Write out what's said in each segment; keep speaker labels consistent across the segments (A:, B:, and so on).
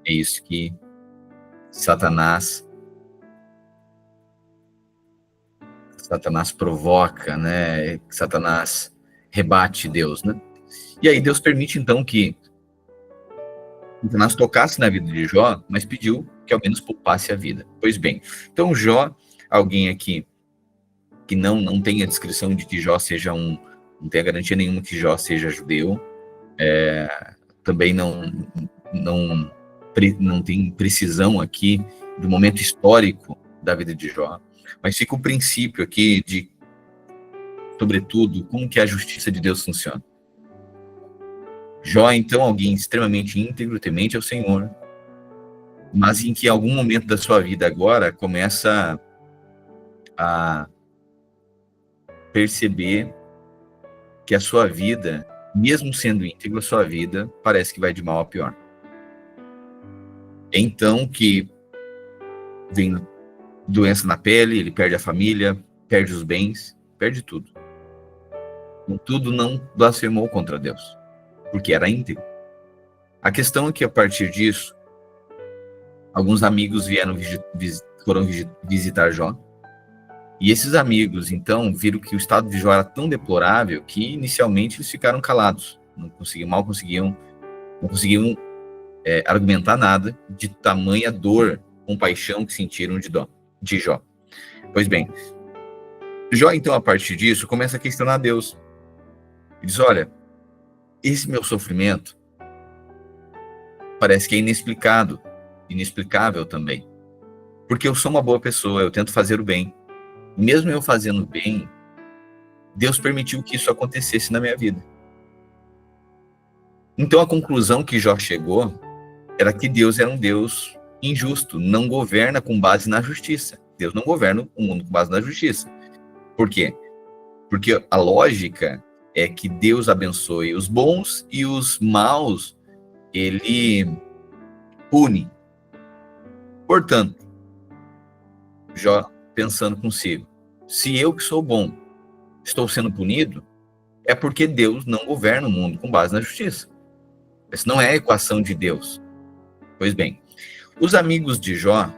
A: É isso que Satanás provoca, né? Satanás rebate Deus, né? E aí Deus permite, então, que Satanás tocasse na vida de Jó, mas pediu que ao menos poupasse a vida. Pois bem, então Jó, alguém aqui que não tem a descrição de que Jó seja não tem a garantia nenhuma que Jó seja judeu, também não tem precisão aqui do momento histórico da vida de Jó, mas fica o princípio aqui de, sobretudo, como que a justiça de Deus funciona. Jó, então, alguém extremamente íntegro, temente ao Senhor, mas em que em algum momento da sua vida agora começa a perceber que a sua vida, mesmo sendo íntegro, a sua vida parece que vai de mal a pior. É então que vem doença na pele, ele perde a família, perde os bens, perde tudo. Contudo, não blasfemou contra Deus, porque era íntegro. A questão é que, a partir disso, alguns amigos foram visitar Jó, e esses amigos, então, viram que o estado de Jó era tão deplorável que, inicialmente, eles ficaram calados. Não conseguiam argumentar nada de tamanha dor, compaixão que sentiram de Jó. Pois bem, Jó, então, a partir disso, começa a questionar Deus. Ele diz, olha, esse meu sofrimento parece que é inexplicável também. Porque eu sou uma boa pessoa, eu tento fazer o bem. Mesmo eu fazendo bem, Deus permitiu que isso acontecesse na minha vida. Então a conclusão que Jó chegou era que Deus era um Deus injusto, não governa com base na justiça. Deus não governa o mundo com base na justiça. Por quê? Porque a lógica é que Deus abençoe os bons e os maus ele pune. Portanto, Jó pensando consigo, se eu que sou bom estou sendo punido, é porque Deus não governa o mundo com base na justiça. Essa não é a equação de Deus. Pois bem, os amigos de Jó,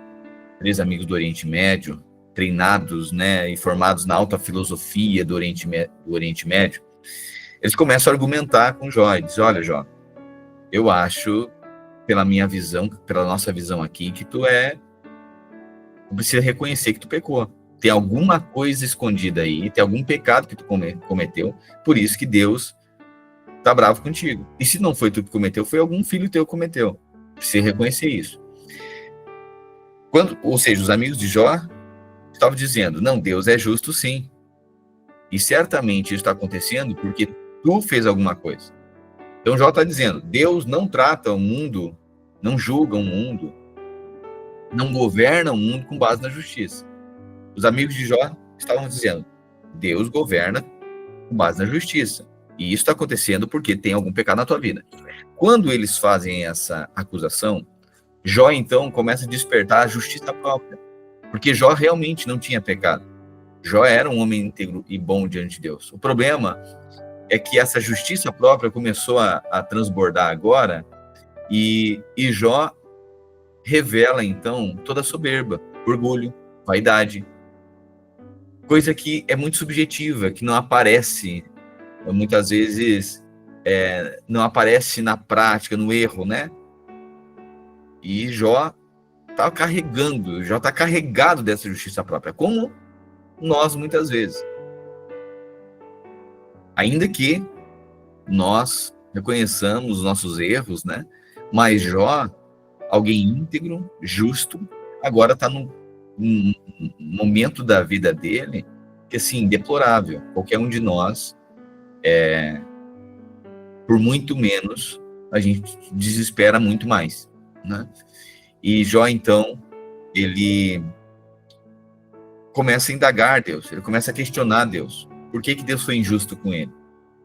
A: 3 amigos do Oriente Médio, treinados, né, e formados na alta filosofia do Oriente Médio, eles começam a argumentar com Jó, e dizem, olha, Jó, eu acho, pela minha visão, pela nossa visão aqui, que tu precisa reconhecer que tu pecou. Tem alguma coisa escondida aí, tem algum pecado que tu cometeu, por isso que Deus tá bravo contigo. E se não foi tu que cometeu, foi algum filho teu que cometeu. Precisa reconhecer isso. Ou seja, os amigos de Jó estavam dizendo, não, Deus é justo sim. E certamente isso está acontecendo porque tu fez alguma coisa. Então Jó está dizendo, Deus não trata o mundo, não julga o mundo, não governa o mundo com base na justiça. Os amigos de Jó estavam dizendo, Deus governa com base na justiça. E isso está acontecendo porque tem algum pecado na tua vida. Quando eles fazem essa acusação, Jó então começa a despertar a justiça própria. Porque Jó realmente não tinha pecado. Jó era um homem íntegro e bom diante de Deus. O problema é que essa justiça própria começou a transbordar agora e Jó revela, então, toda a soberba, orgulho, vaidade. Coisa que é muito subjetiva, que não aparece, muitas vezes, não aparece na prática, no erro, né? E Jó está carregado dessa justiça própria, como nós, muitas vezes. Ainda que nós reconheçamos os nossos erros, né? Mas Jó, alguém íntegro, justo, agora está num momento da vida dele que, assim, deplorável. Qualquer um de nós, por muito menos, a gente desespera muito mais, né? E Jó, então, ele começa a indagar Deus, ele começa a questionar Deus. Por que Deus foi injusto com ele?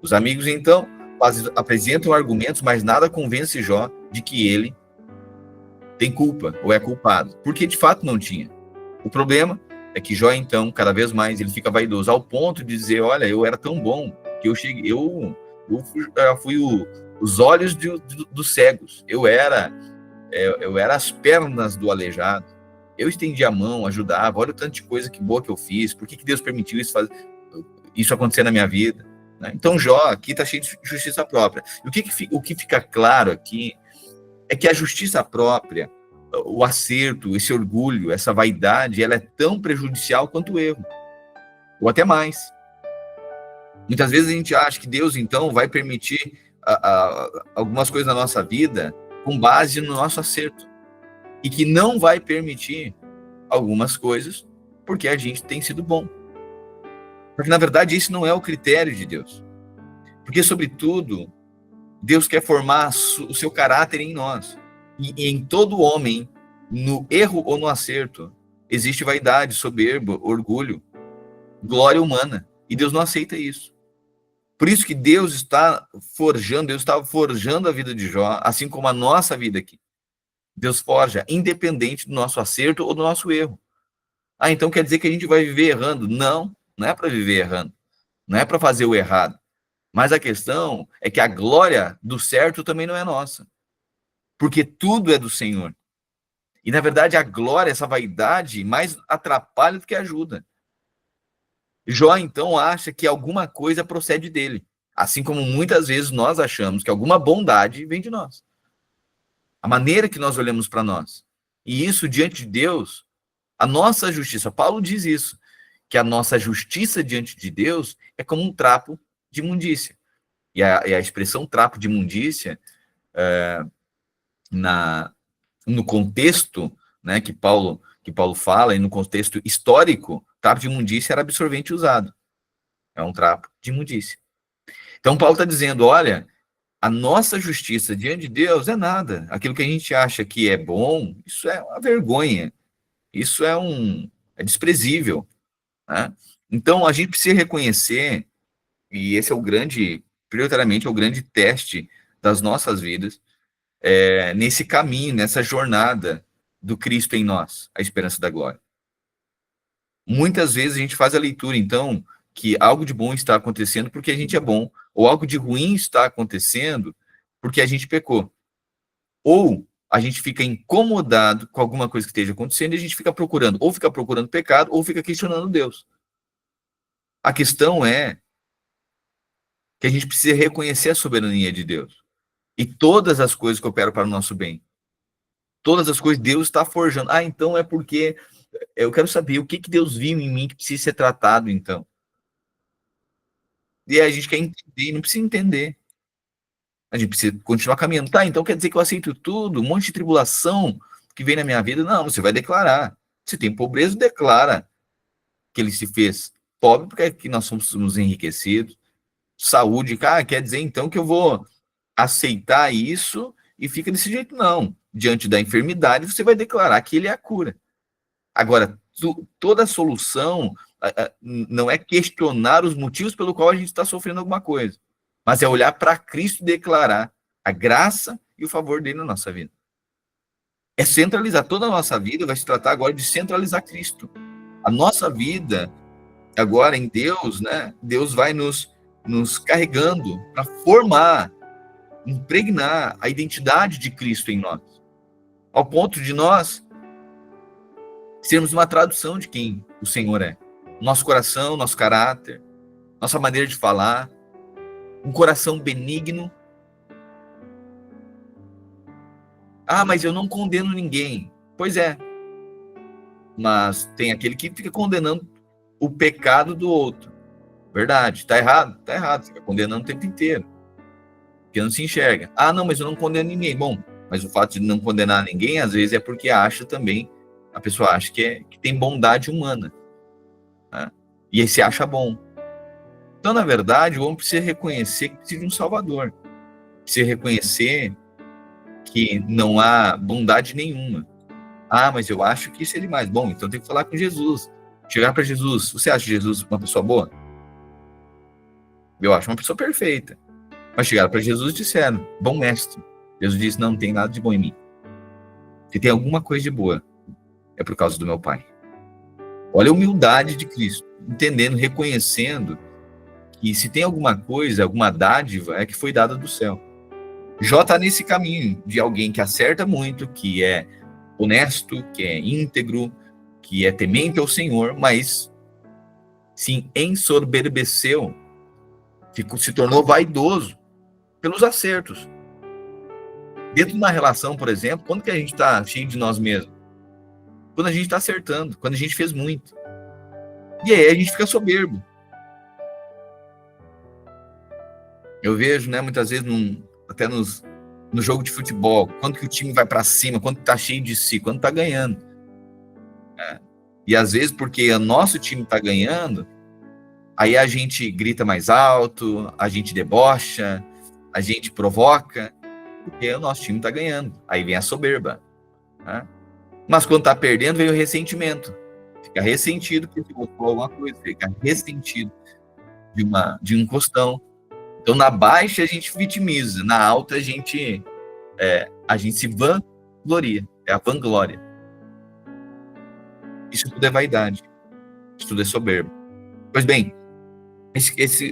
A: Os amigos, então, apresentam argumentos, mas nada convence Jó de que ele tem culpa ou é culpado, porque de fato não tinha. O problema é que Jó, então, cada vez mais, ele fica vaidoso, ao ponto de dizer, olha, eu era tão bom, que eu fui os olhos dos cegos, eu era eu era as pernas do aleijado, eu estendia a mão, ajudava, olha o tanto de coisa que boa que eu fiz, por que Deus permitiu isso acontecer na minha vida, né? Então Jó aqui está cheio de justiça própria. E o que fica claro aqui é que a justiça própria, o acerto, esse orgulho, essa vaidade, ela é tão prejudicial quanto o erro, ou até mais. Muitas vezes a gente acha que Deus, então, vai permitir algumas coisas na nossa vida com base no nosso acerto, e que não vai permitir algumas coisas porque a gente tem sido bom. Porque, na verdade, isso não é o critério de Deus. Porque, sobretudo, Deus quer formar o seu caráter em nós. E em todo homem, no erro ou no acerto, existe vaidade, soberba, orgulho, glória humana. E Deus não aceita isso. Por isso que Deus estava forjando a vida de Jó, assim como a nossa vida aqui. Deus forja, independente do nosso acerto ou do nosso erro. Ah, então quer dizer que a gente vai viver errando? Não, não é para viver errando. Não é para fazer o errado. Mas a questão é que a glória do certo também não é nossa. Porque tudo é do Senhor. E, na verdade, a glória, essa vaidade, mais atrapalha do que ajuda. Jó, então, acha que alguma coisa procede dele. Assim como muitas vezes nós achamos que alguma bondade vem de nós. A maneira que nós olhamos para nós. E isso, diante de Deus, a nossa justiça, Paulo diz isso, que a nossa justiça diante de Deus é como um trapo de imundícia. E a expressão trapo de imundícia, no contexto, né, que Paulo fala, e no contexto histórico, trapo de imundícia era absorvente usado. É um trapo de imundícia. Então, Paulo está dizendo, olha, a nossa justiça diante de Deus é nada. Aquilo que a gente acha que é bom, isso é uma vergonha. Isso é desprezível. Né? Então, a gente precisa reconhecer, e esse é prioritariamente, é o grande teste das nossas vidas, nesse caminho, nessa jornada do Cristo em nós, a esperança da glória. Muitas vezes a gente faz a leitura, então, que algo de bom está acontecendo porque a gente é bom, ou algo de ruim está acontecendo porque a gente pecou. Ou a gente fica incomodado com alguma coisa que esteja acontecendo e a gente fica procurando pecado, ou fica questionando Deus. A questão é que a gente precisa reconhecer a soberania de Deus. E todas as coisas que operam para o nosso bem. Todas as coisas Deus está forjando. Ah, então é porque eu quero saber o que Deus viu em mim que precisa ser tratado, então. E aí a gente quer entender, não precisa entender. A gente precisa continuar caminhando. Tá, então quer dizer que eu aceito tudo, um monte de tribulação que vem na minha vida? Não, você vai declarar. Se tem pobreza, declara que ele se fez pobre porque é que nós somos enriquecidos. Saúde, quer dizer então que eu vou aceitar isso e fica desse jeito? Não. Diante da enfermidade, você vai declarar que ele é a cura. Agora, toda a solução não é questionar os motivos pelo qual a gente está sofrendo alguma coisa, mas é olhar para Cristo e declarar a graça e o favor dele na nossa vida. É centralizar toda a nossa vida, vai se tratar agora de centralizar Cristo. A nossa vida, agora em Deus, né? Deus vai nos carregando para formar, impregnar a identidade de Cristo em nós, ao ponto de nós sermos uma tradução de quem o Senhor é. Nosso coração, nosso caráter, nossa maneira de falar, um coração benigno. Ah, mas eu não condeno ninguém. Pois é, mas tem aquele que fica condenando o pecado do outro. Verdade, tá errado? Tá errado, fica condenando o tempo inteiro, porque não se enxerga. Ah, não, mas eu não condeno ninguém. Bom, mas o fato de não condenar ninguém, às vezes, é porque a pessoa acha que tem bondade humana, né? E aí se acha bom. Então, na verdade, o homem precisa reconhecer que precisa de um Salvador. Precisa reconhecer que não há bondade nenhuma. Ah, mas eu acho que isso é demais. Bom, então tem que falar com Jesus. Chegar para Jesus. Você acha Jesus uma pessoa boa? Eu acho uma pessoa perfeita. Mas chegaram para Jesus e disseram, bom mestre. Jesus disse, não tem nada de bom em mim. Se tem alguma coisa de boa, é por causa do meu Pai. Olha a humildade de Cristo, entendendo, reconhecendo que se tem alguma coisa, alguma dádiva, é que foi dada do céu. Jó está nesse caminho de alguém que acerta muito, que é honesto, que é íntegro, que é temente ao Senhor, mas se ensoberbeceu, se tornou vaidoso pelos acertos. Dentro de uma relação, por exemplo, quando que a gente está cheio de nós mesmos? Quando a gente está acertando, quando a gente fez muito. E aí a gente fica soberbo. Eu vejo, né, muitas vezes, até no jogo de futebol, quando que o time vai para cima, quando está cheio de si, quando está ganhando. E às vezes, porque o nosso time está ganhando, aí a gente grita mais alto, a gente debocha, a gente provoca, porque o nosso time está ganhando. Aí vem a soberba. Né? Mas quando está perdendo, vem o ressentimento. Fica ressentido porque botou alguma coisa, fica ressentido de um costão. Então, na baixa, a gente vitimiza, na alta, a gente se vangloria, é a vanglória. Isso tudo é vaidade, isso tudo é soberbo. Pois bem,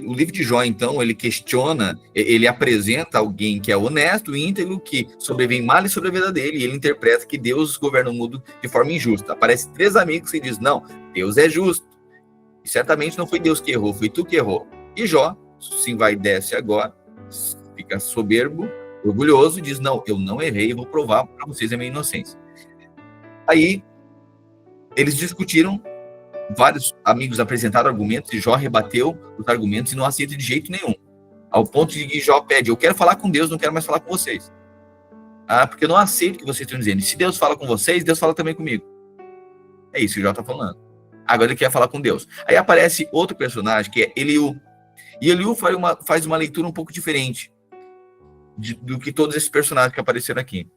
A: o livro de Jó, então, ele questiona, ele apresenta alguém que é honesto, íntegro, que sobrevém mal sobre a vida dele, e ele interpreta que Deus governa o mundo de forma injusta. Aparece 3 amigos que dizem, não, Deus é justo. E certamente não foi Deus que errou, foi tu que errou. E Jó se envaidece agora, fica soberbo, orgulhoso, e diz, não, eu não errei, eu vou provar para vocês a minha inocência. Aí, eles discutiram, vários amigos apresentaram argumentos, e Jó rebateu os argumentos e não aceita de jeito nenhum. Ao ponto de que Jó pede, eu quero falar com Deus, não quero mais falar com vocês. Porque eu não aceito o que vocês estão dizendo. E se Deus fala com vocês, Deus fala também comigo. É isso que Jó está falando. Agora ele quer falar com Deus. Aí aparece outro personagem, que é Eliú. E Eliú faz uma leitura um pouco diferente do que todos esses personagens que apareceram aqui.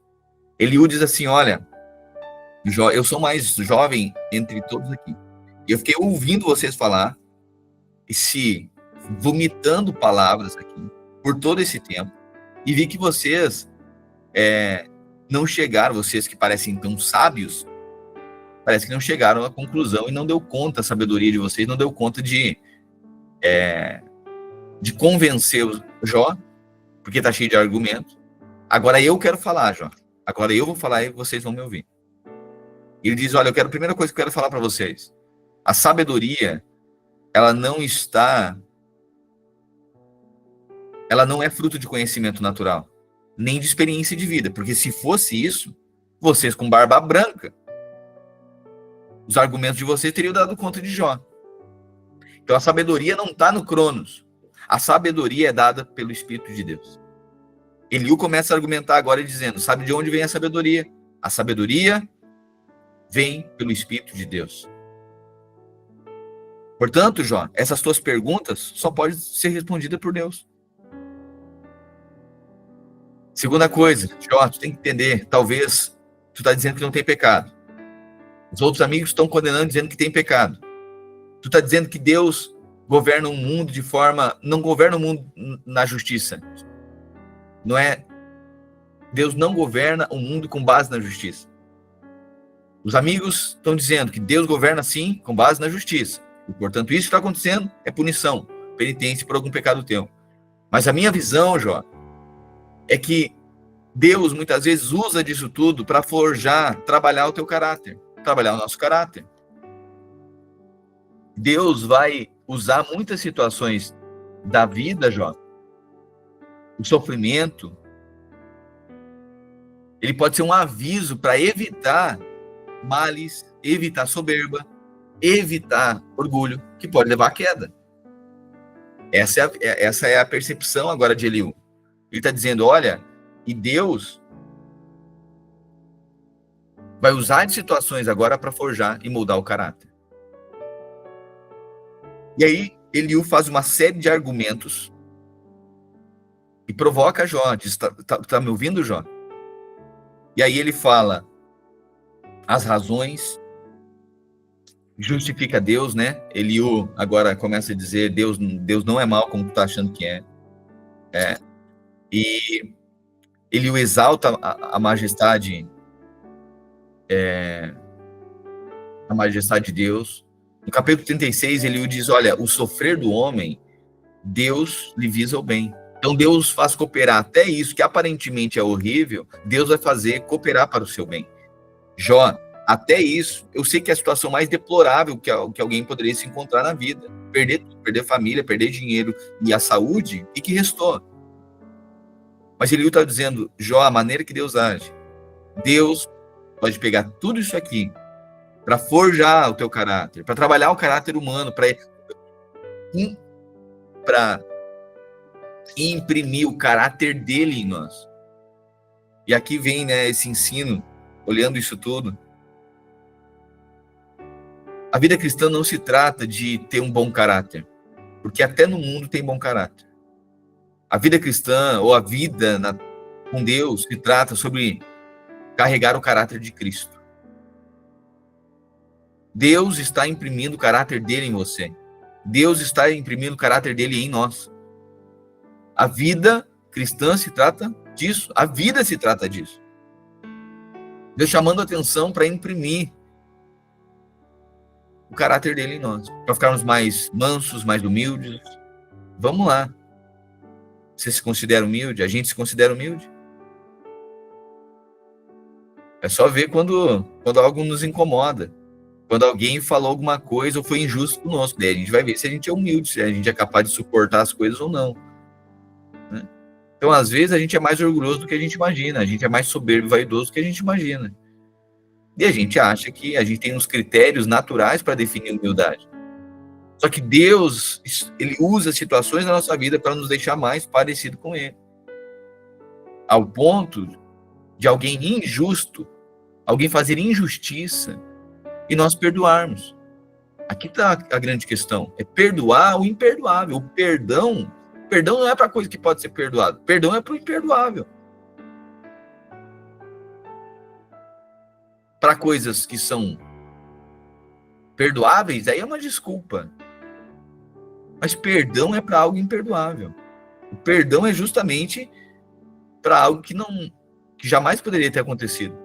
A: Eliú diz assim, olha, Jó, eu sou mais jovem entre todos aqui. Eu fiquei ouvindo vocês falar e se vomitando palavras aqui por todo esse tempo e vi que vocês não chegaram, vocês que parecem tão sábios, parece que não chegaram à conclusão e não deu conta, a sabedoria de vocês não deu conta de convencer o Jó, porque está cheio de argumentos. Agora eu quero falar, Jó. Agora eu vou falar e vocês vão me ouvir. Ele diz, olha, a primeira coisa que eu quero falar para vocês, a sabedoria, ela não é fruto de conhecimento natural, nem de experiência de vida, porque se fosse isso, vocês com barba branca, os argumentos de vocês teriam dado conta de Jó. Então a sabedoria não está no Cronos, a sabedoria é dada pelo Espírito de Deus. Eliú começa a argumentar agora dizendo, sabe de onde vem a sabedoria? A sabedoria vem pelo Espírito de Deus. Portanto, Jó, essas tuas perguntas só podem ser respondidas por Deus. Segunda coisa, Jó, tu tem que entender, talvez tu está dizendo que não tem pecado. Os outros amigos estão condenando, dizendo que tem pecado. Tu está dizendo que Deus governa o mundo não governa o mundo na justiça. Não é? Deus não governa o mundo com base na justiça. Os amigos estão dizendo que Deus governa sim com base na justiça. E, portanto, isso que está acontecendo é punição, penitência por algum pecado teu. Mas a minha visão, Jó, é que Deus muitas vezes usa disso tudo para forjar, trabalhar o teu caráter, trabalhar o nosso caráter. Deus vai usar muitas situações da vida, Jó, o sofrimento, ele pode ser um aviso para evitar males, evitar soberba, evitar orgulho, que pode levar à queda. Essa é a percepção agora de Eliú. Ele está dizendo, olha, e Deus vai usar de situações agora para forjar e moldar o caráter. E aí, Eliú faz uma série de argumentos e provoca Jó. Diz, tá me ouvindo, Jó? E aí ele fala as razões, justifica Deus, né? Eliú agora começa a dizer, Deus não é mal como tu tá achando que é. E Eliú exalta a majestade de Deus. No capítulo 36, Eliú diz, olha, o sofrer do homem, Deus lhe visa o bem. Então Deus faz cooperar até isso, que aparentemente é horrível, Deus vai fazer cooperar para o seu bem. Jó, até isso, eu sei que é a situação mais deplorável que alguém poderia se encontrar na vida. Perder tudo, perder família, perder dinheiro e a saúde, e que restou. Mas ele está dizendo, Jó, a maneira que Deus age, Deus pode pegar tudo isso aqui para forjar o teu caráter, para trabalhar o caráter humano, para imprimir o caráter dele em nós. E aqui vem, né, esse ensino, olhando isso tudo. A vida cristã não se trata de ter um bom caráter, porque até no mundo tem bom caráter. A vida cristã, ou a vida com Deus, se trata sobre carregar o caráter de Cristo. Deus está imprimindo o caráter dele em você. Deus está imprimindo o caráter dele em nós. A vida cristã se trata disso. A vida se trata disso. Deus chamando a atenção para imprimir o caráter dele em nós. Para ficarmos mais mansos, mais humildes. Vamos lá. Você se considera humilde? A gente se considera humilde? É só ver quando algo nos incomoda. Quando alguém falou alguma coisa ou foi injusto conosco. Daí a gente vai ver se a gente é humilde, se a gente é capaz de suportar as coisas ou não. Né? Então, às vezes, a gente é mais orgulhoso do que a gente imagina. A gente é mais soberbo e vaidoso do que a gente imagina. E a gente acha que a gente tem uns critérios naturais para definir humildade. Só que Deus, ele usa situações da nossa vida para nos deixar mais parecido com ele. Ao ponto de alguém injusto, alguém fazer injustiça, e nós perdoarmos. Aqui está a grande questão. É perdoar o imperdoável. O perdão não é para coisa que pode ser perdoada. Perdão é para o imperdoável. Para coisas que são perdoáveis, aí é uma desculpa. Mas perdão é para algo imperdoável. O perdão é justamente para algo que jamais poderia ter acontecido.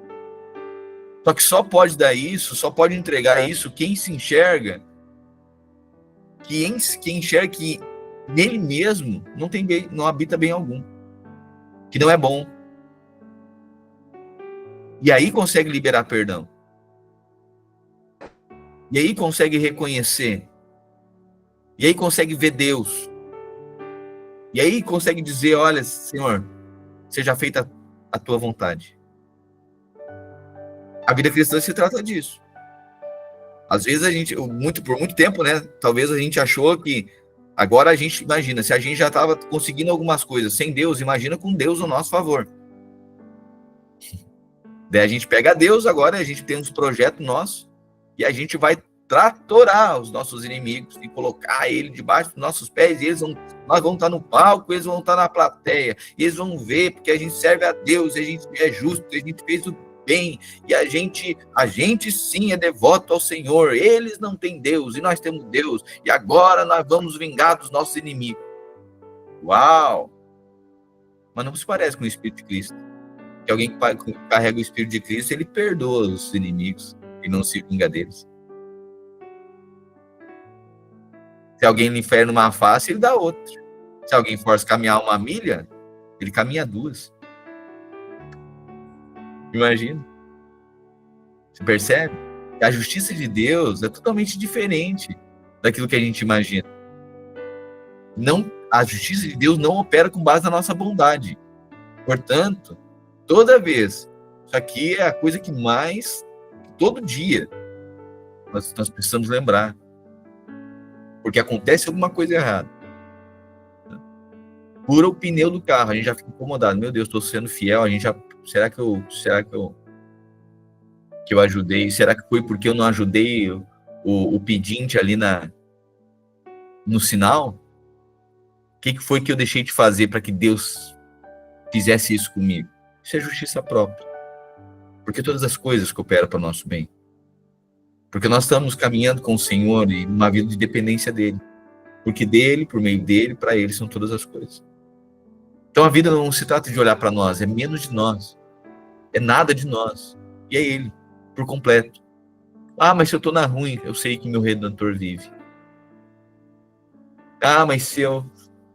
A: Só que só pode dar isso, só pode entregar isso quem se enxerga, quem enxerga que nele mesmo não habita bem algum, que não é bom. E aí consegue liberar perdão. E aí consegue reconhecer. E aí consegue ver Deus. E aí consegue dizer, olha, Senhor, seja feita a tua vontade. A vida cristã se trata disso. Às vezes por muito tempo, né? Talvez a gente achou que agora a gente imagina, se a gente já estava conseguindo algumas coisas sem Deus, imagina com Deus ao nosso favor. Daí a gente pega Deus, agora a gente tem uns projetos nossos e a gente vai tratorar os nossos inimigos e colocar ele debaixo dos nossos pés, e nós vamos estar no palco, eles vão estar na plateia, e eles vão ver, porque a gente serve a Deus, a gente é justo, a gente fez o bem, e a gente sim é devoto ao Senhor, eles não têm Deus, e nós temos Deus, e agora nós vamos vingar dos nossos inimigos. Uau! Mas não se parece com o Espírito de Cristo. Que alguém que carrega o Espírito de Cristo, ele perdoa os inimigos e não se vinga deles. Se alguém lhe fere numa face, ele dá outra. Se alguém força caminhar 1 milha, ele caminha 2. Imagina. Você percebe? A justiça de Deus é totalmente diferente daquilo que a gente imagina. A justiça de Deus não opera com base na nossa bondade. Portanto, toda vez, isso aqui é a coisa que mais, todo dia, nós precisamos lembrar. Porque acontece alguma coisa errada. Fura o pneu do carro, a gente já fica incomodado. Meu Deus, estou sendo fiel, será que eu ajudei? Será que foi porque eu não ajudei o pedinte ali no sinal? O que foi que eu deixei de fazer para que Deus fizesse isso comigo? Isso é justiça própria. Porque todas as coisas cooperam para o nosso bem. Porque nós estamos caminhando com o Senhor e numa vida de dependência dele. Porque dele, por meio dele, para ele são todas as coisas. Então a vida não se trata de olhar para nós, é menos de nós. É nada de nós. E é ele, por completo. Ah, mas se eu estou na ruim, eu sei que meu Redentor vive. Ah, mas se eu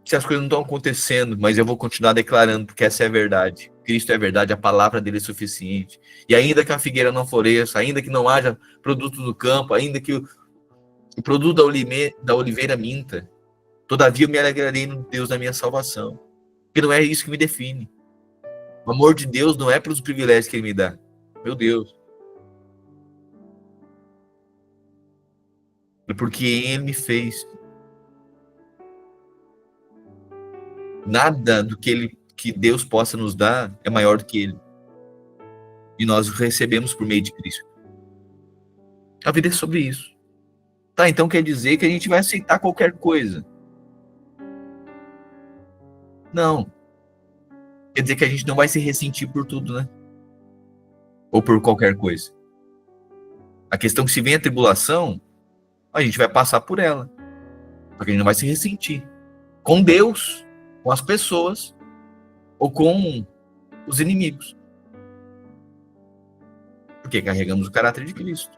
A: se as coisas não estão acontecendo, mas eu vou continuar declarando, porque essa é a verdade. Cristo é a verdade, a palavra dele é suficiente. E ainda que a figueira não floresça, ainda que não haja produto do campo, ainda que o produto da oliveira minta, todavia eu me alegrarei no Deus da minha salvação. Porque não é isso que me define. O amor de Deus não é pelos privilégios que ele me dá. Meu Deus. É porque ele me fez. Nada do que Deus possa nos dar é maior do que ele. E nós o recebemos por meio de Cristo. A vida é sobre isso. Tá, então quer dizer que a gente vai aceitar qualquer coisa. Não. Quer dizer que a gente não vai se ressentir por tudo, né? Ou por qualquer coisa. A questão é que se vem a tribulação, a gente vai passar por ela. Só que a gente não vai se ressentir. Com Deus, com as pessoas, ou com os inimigos. Porque carregamos o caráter de Cristo.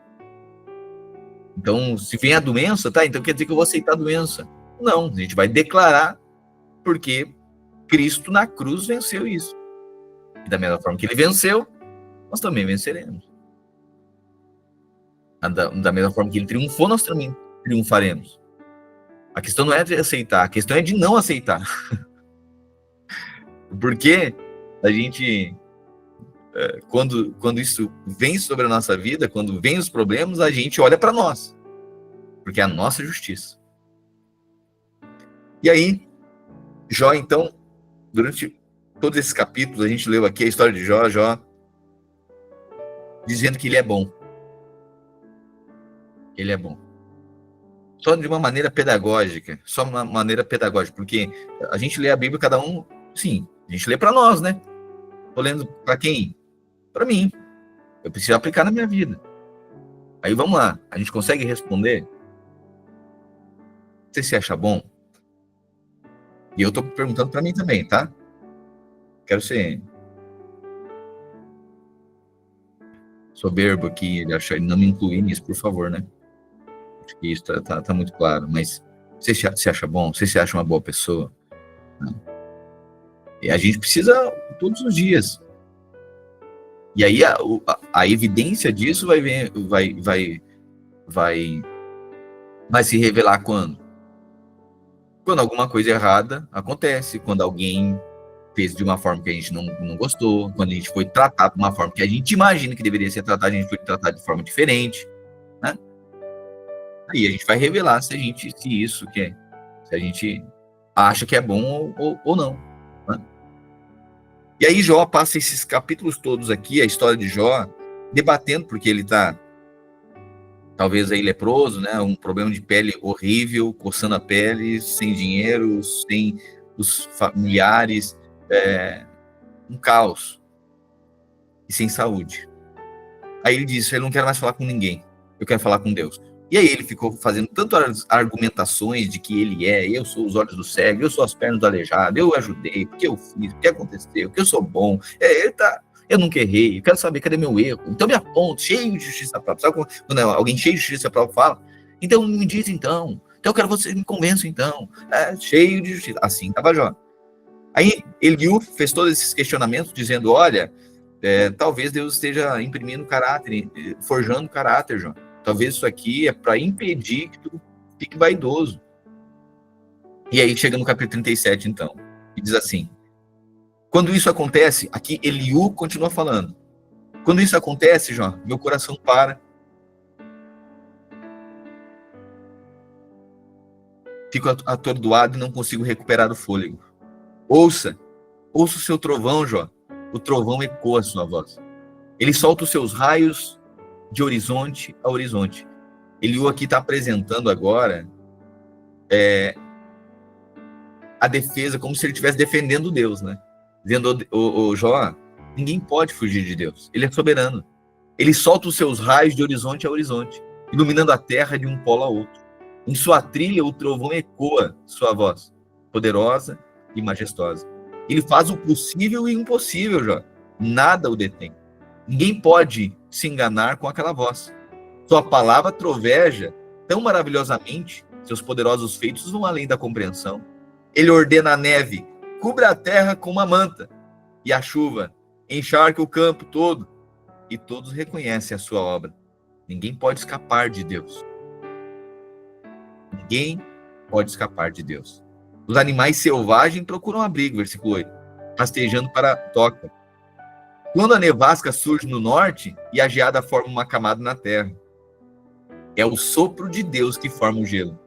A: Então, se vem a doença, tá? Então quer dizer que eu vou aceitar a doença. Não, a gente vai declarar, porque Cristo na cruz venceu isso. E da mesma forma que ele venceu, nós também venceremos. Da mesma forma que ele triunfou, nós também triunfaremos. A questão não é de aceitar, a questão é de não aceitar. Porque a gente, quando isso vem sobre a nossa vida, quando vem os problemas, a gente olha para nós. Porque é a nossa justiça. E aí, Jó, então, durante todos esses capítulos, a gente leu aqui a história de Jó, dizendo que ele é bom. Ele é bom. Só de uma maneira pedagógica, porque a gente lê a Bíblia, cada um, sim, a gente lê para nós, né? Tô lendo para quem? Para mim. Eu preciso aplicar na minha vida. Aí vamos lá, a gente consegue responder? Você se acha bom? E eu tô perguntando para mim também, tá? Quero ser soberbo aqui, ele não me incluir nisso, por favor, né? Acho que isso tá muito claro. Mas você se acha bom? Você se acha uma boa pessoa? E a gente precisa todos os dias. E aí a evidência disso vai se revelar quando? Quando alguma coisa errada acontece, quando alguém fez de uma forma que a gente não gostou, quando a gente foi tratado de uma forma que a gente imagina que deveria ser tratado, a gente foi tratado de forma diferente, né? Aí a gente vai revelar se a gente acha que é bom ou não, né? E aí Jó passa esses capítulos todos aqui, a história de Jó, debatendo, porque ele está talvez aí leproso, né? Um problema de pele horrível, coçando a pele, sem dinheiro, sem os familiares, um caos e sem saúde. Aí ele disse: eu não quero mais falar com ninguém, eu quero falar com Deus. E aí ele ficou fazendo tantas argumentações de que eu sou os olhos do cego, eu sou as pernas do aleijado, eu ajudei, porque eu fiz, porque aconteceu, porque eu sou bom, eu nunca errei, eu quero saber cadê meu erro, então me aponta, cheio de justiça própria. Sabe quando alguém cheio de justiça própria fala? Então me diz então eu quero que você me convença então, cheio de justiça. Assim estava Jó. Aí Eliú fez todos esses questionamentos, dizendo: olha, talvez Deus esteja imprimindo caráter, forjando caráter, Jó. Talvez isso aqui é para impedir que tu fique vaidoso. E aí chega no capítulo 37, então, e diz assim: quando isso acontece, aqui Eliú continua falando, quando isso acontece, Jó, meu coração para. Fico atordoado e não consigo recuperar o fôlego. Ouça o seu trovão, Jó. O trovão ecoa a sua voz. Ele solta os seus raios de horizonte a horizonte. Eliú aqui está apresentando agora a defesa, como se ele estivesse defendendo Deus, né? Dizendo: o Jó, ninguém pode fugir de Deus. Ele é soberano. Ele solta os seus raios de horizonte a horizonte, iluminando a terra de um polo a outro. Em sua trilha, o trovão ecoa sua voz, poderosa e majestosa. Ele faz o possível e o impossível, Jó. Nada o detém. Ninguém pode se enganar com aquela voz. Sua palavra troveja tão maravilhosamente, seus poderosos feitos vão além da compreensão. Ele ordena a neve, cubra a terra com uma manta, e a chuva encharca o campo todo, e todos reconhecem a sua obra. Ninguém pode escapar de Deus. Ninguém pode escapar de Deus. Os animais selvagens procuram abrigo, versículo 8, rastejando para a toca. Quando a nevasca surge no norte e a geada forma uma camada na terra, é o sopro de Deus que forma o gelo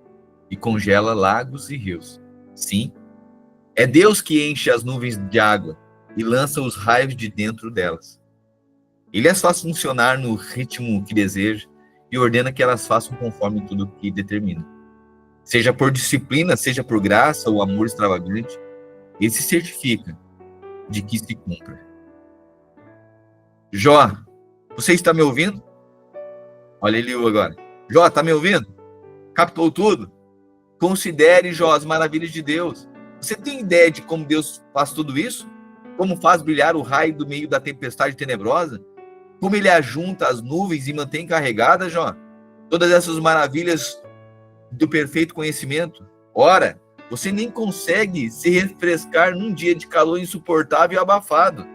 A: e congela lagos e rios. Sim, é Deus que enche as nuvens de água e lança os raios de dentro delas. Ele as faz funcionar no ritmo que deseja e ordena que elas façam conforme tudo que determina. Seja por disciplina, seja por graça ou amor extravagante, ele se certifica de que se cumpra. Jó, você está me ouvindo? Olha ele agora. Jó, está me ouvindo? Captou tudo? Considere, Jó, as maravilhas de Deus. Você tem ideia de como Deus faz tudo isso? Como faz brilhar o raio do meio da tempestade tenebrosa? Como ele ajunta as nuvens e mantém carregadas, Jó? Todas essas maravilhas do perfeito conhecimento. Ora, você nem consegue se refrescar num dia de calor insuportável e abafado.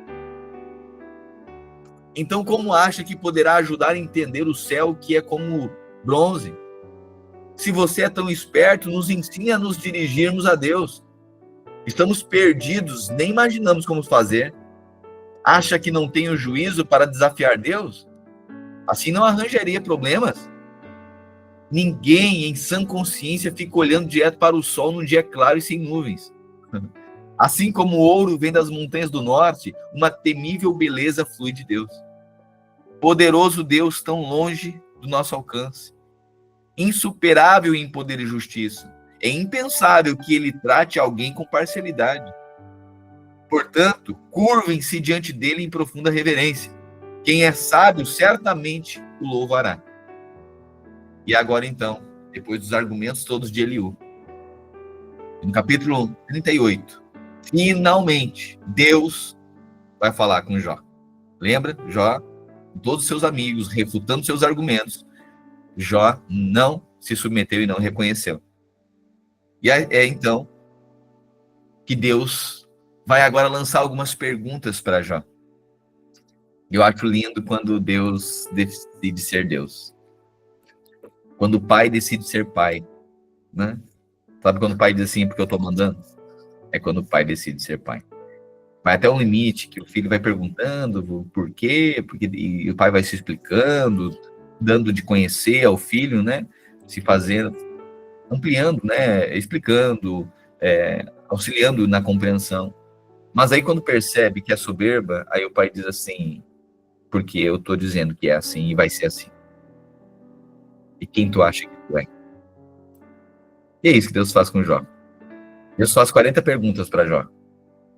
A: Então, como acha que poderá ajudar a entender o céu que é como bronze? Se você é tão esperto, nos ensine a nos dirigirmos a Deus. Estamos perdidos, nem imaginamos como fazer. Acha que não tenho juízo para desafiar Deus? Assim não arranjaria problemas. Ninguém em sã consciência fica olhando direto para o sol num dia claro e sem nuvens. Assim como o ouro vem das montanhas do norte, uma temível beleza flui de Deus. Poderoso Deus tão longe do nosso alcance. Insuperável em poder e justiça. É impensável que ele trate alguém com parcialidade. Portanto, curvem-se diante dele em profunda reverência. Quem é sábio certamente o louvará. E agora então, depois dos argumentos todos de Eliú, no capítulo 38, finalmente, Deus vai falar com Jó. Lembra? Jó, com todos os seus amigos, refutando seus argumentos, Jó não se submeteu e não reconheceu. E é então que Deus vai agora lançar algumas perguntas para Jó. Eu acho lindo quando Deus decide ser Deus. Quando o pai decide ser pai, né? Sabe quando o pai diz assim, porque eu estou mandando? É quando o pai decide ser pai. Vai até um limite que o filho vai perguntando por quê, e o pai vai se explicando, dando de conhecer ao filho, né? Se fazendo, ampliando, né? Explicando, auxiliando na compreensão. Mas aí quando percebe que é soberba, aí o pai diz assim, porque eu estou dizendo que é assim e vai ser assim. E quem tu acha que tu é? E é isso que Deus faz com Jó. Deus faz 40 perguntas para Jó.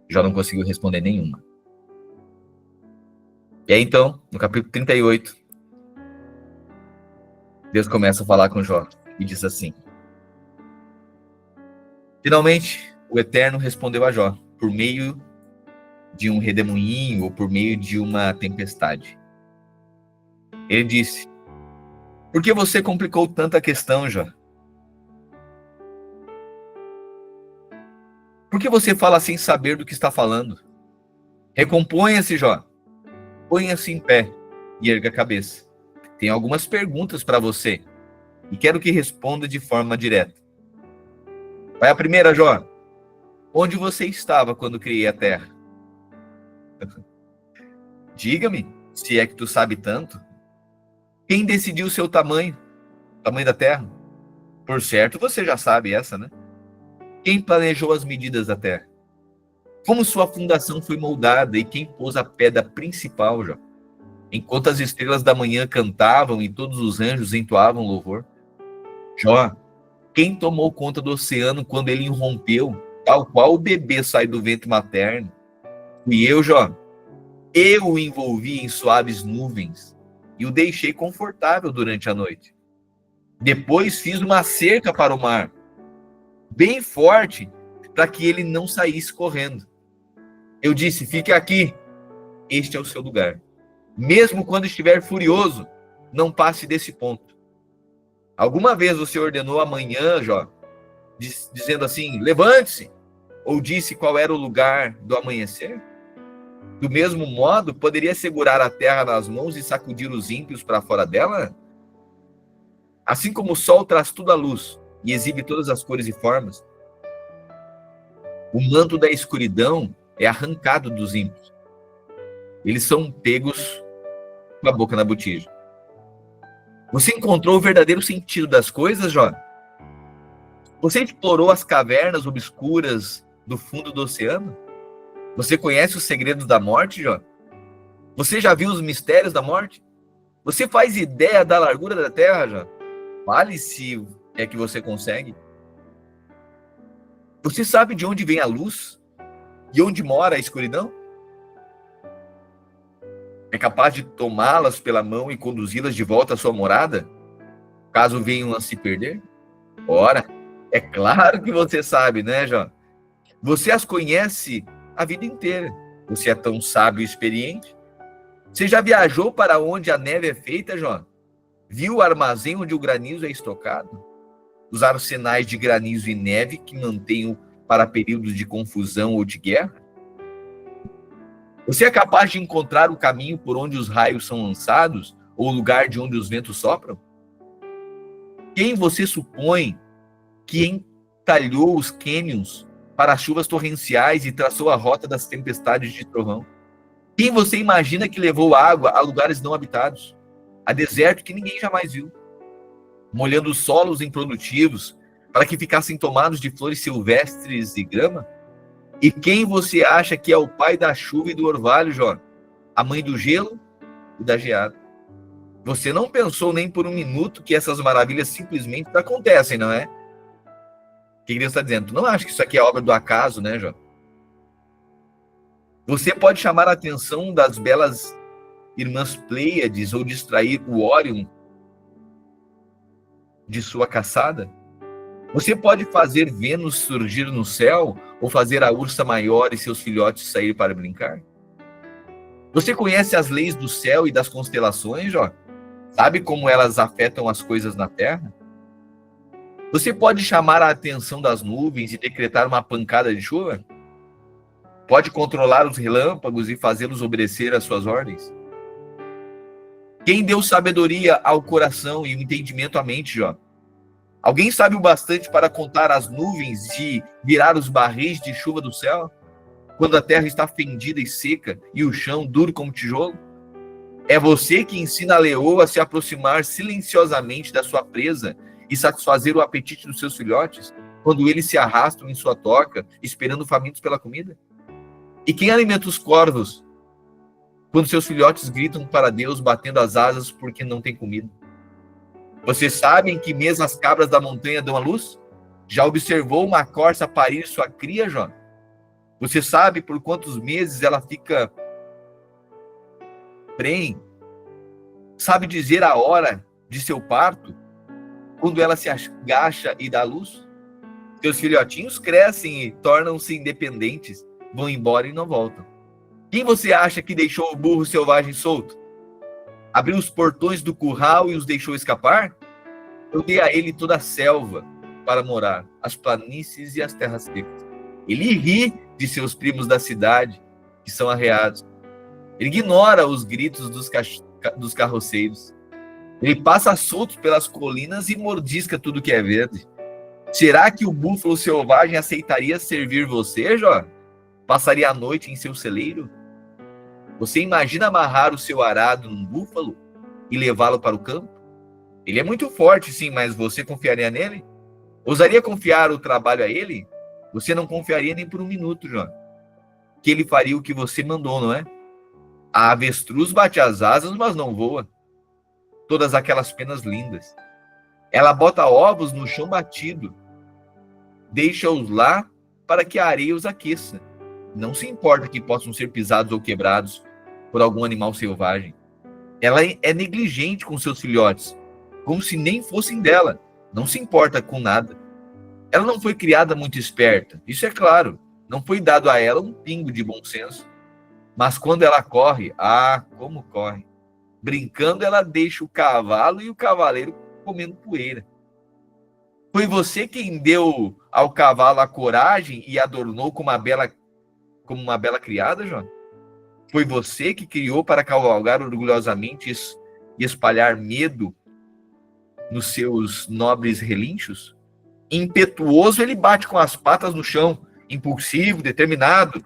A: Jó não conseguiu responder nenhuma. E aí então, no capítulo 38, Deus começa a falar com Jó e diz assim: finalmente, o Eterno respondeu a Jó por meio de um redemoinho ou por meio de uma tempestade. Ele disse: por que você complicou tanto a questão, Jó? Por que você fala sem saber do que está falando? Recomponha-se, Jó. Ponha-se em pé e erga a cabeça. Tenho algumas perguntas para você e quero que responda de forma direta. Vai a primeira, Jó. Onde você estava quando criei a terra? Diga-me, se é que tu sabe tanto. Quem decidiu o seu tamanho? O tamanho da terra? Por certo, você já sabe essa, né? Quem planejou as medidas da terra? Como sua fundação foi moldada e quem pôs a pedra principal, Jó? Enquanto as estrelas da manhã cantavam e todos os anjos entoavam louvor. Jó, quem tomou conta do oceano quando ele irrompeu, tal qual o bebê sai do ventre materno? Fui eu, Jó. Eu o envolvi em suaves nuvens e o deixei confortável durante a noite. Depois fiz uma cerca para o mar, bem forte, para que ele não saísse correndo. Eu disse: fique aqui, este é o seu lugar. Mesmo quando estiver furioso, não passe desse ponto. Alguma vez você ordenou amanhã, Jó, dizendo assim: levante-se, Ou disse qual era o lugar do amanhecer? Do mesmo modo, poderia segurar a terra nas mãos e sacudir os ímpios para fora dela? Assim como o sol traz tudo à luz e exibe todas as cores e formas, o manto da escuridão é arrancado dos ímpios. Eles são pegos com a boca na botija. Você encontrou o verdadeiro sentido das coisas, Jó? Você explorou as cavernas obscuras do fundo do oceano? Você conhece os segredos da morte, Jó? Você já viu os mistérios da morte? Você faz ideia da largura da terra, Jó? Fale se é que você consegue. Você sabe de onde vem a luz? E onde mora a escuridão? É capaz de tomá-las pela mão e conduzi-las de volta à sua morada, caso venham a se perder? Ora, é claro que você sabe, né, Jó? Você as conhece a vida inteira. Você é tão sábio e experiente. Você já viajou para onde a neve é feita, Jó? Viu o armazém onde o granizo é estocado? Os arsenais de granizo e neve que mantêm para períodos de confusão ou de guerra? Você é capaz de encontrar o caminho por onde os raios são lançados ou o lugar de onde os ventos sopram? Quem você supõe que entalhou os cânions para as chuvas torrenciais e traçou a rota das tempestades de trovão? Quem você imagina que levou água a lugares não habitados, a deserto que ninguém jamais viu, molhando os solos improdutivos para que ficassem tomados de flores silvestres e grama? E quem você acha que é o pai da chuva e do orvalho, Jó? A mãe do gelo e da geada? Você não pensou nem por um minuto que essas maravilhas simplesmente acontecem, não é? O que Deus está dizendo? Tu não acha que isso aqui é obra do acaso, né, Jó? Você pode chamar a atenção das belas irmãs Pleiades ou distrair o Órion de sua caçada? Você pode fazer Vênus surgir no céu ou fazer a ursa maior e seus filhotes sair para brincar? Você conhece as leis do céu e das constelações, Jó? Sabe como elas afetam as coisas na Terra? Você pode chamar a atenção das nuvens e decretar uma pancada de chuva? Pode controlar os relâmpagos e fazê-los obedecer às suas ordens? Quem deu sabedoria ao coração e o entendimento à mente, Jó? Alguém sabe o bastante para contar as nuvens e virar os barris de chuva do céu, quando a terra está fendida e seca e o chão duro como tijolo? É você que ensina a leoa a se aproximar silenciosamente da sua presa e satisfazer o apetite dos seus filhotes, quando eles se arrastam em sua toca, esperando famintos pela comida? E quem alimenta os corvos, quando seus filhotes gritam para Deus, batendo as asas porque não tem comida? Você sabe em que mês as cabras da montanha dão à luz? Já observou uma corça parir sua cria, Jó? Você sabe por quantos meses ela fica prenhe? Sabe dizer a hora de seu parto? Quando ela se agacha e dá à luz? Seus filhotinhos crescem e tornam-se independentes, vão embora e não voltam. Quem você acha que deixou o burro selvagem solto? Abriu os portões do curral e os deixou escapar? Eu dei a ele toda a selva para morar, as planícies e as terras secas. Ele ri de seus primos da cidade, que são arreados. Ele ignora os gritos dos carroceiros. Ele passa solto pelas colinas e mordisca tudo que é verde. Será que o búfalo selvagem aceitaria servir você, Jó? Passaria a noite em seu celeiro? Você imagina amarrar o seu arado num búfalo e levá-lo para o campo? Ele é muito forte, sim, mas você confiaria nele? Ousaria confiar o trabalho a ele? Você não confiaria nem por um minuto, Jó. Que ele faria o que você mandou, não é? A avestruz bate as asas, mas não voa. Todas aquelas penas lindas. Ela bota ovos no chão batido. Deixa-os lá para que a areia os aqueça. Não se importa que possam ser pisados ou quebrados por algum animal selvagem. Ela é negligente com seus filhotes, como se nem fossem dela. Não se importa com nada. Ela não foi criada muito esperta, isso é claro. Não foi dado a ela um pingo de bom senso. Mas quando ela corre, como corre. Brincando, ela deixa o cavalo e o cavaleiro comendo poeira. Foi você quem deu ao cavalo a coragem e adornou como uma bela criada, Jó? Foi você que criou para cavalgar orgulhosamente e espalhar medo nos seus nobres relinchos? Impetuoso, ele bate com as patas no chão, impulsivo, determinado,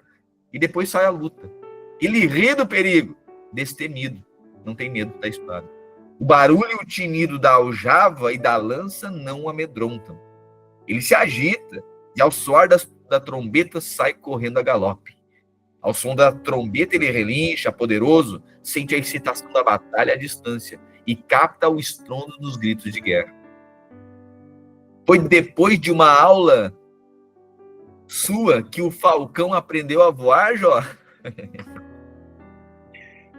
A: e depois sai à luta. Ele ri do perigo, destemido, não tem medo da espada. O barulho e o tinido da aljava e da lança não o amedrontam. Ele se agita e ao soar da trombeta sai correndo a galope. Ao som da trombeta ele relincha, poderoso, sente a excitação da batalha à distância e capta o estrondo dos gritos de guerra. Foi depois de uma aula sua que o falcão aprendeu a voar, Jó?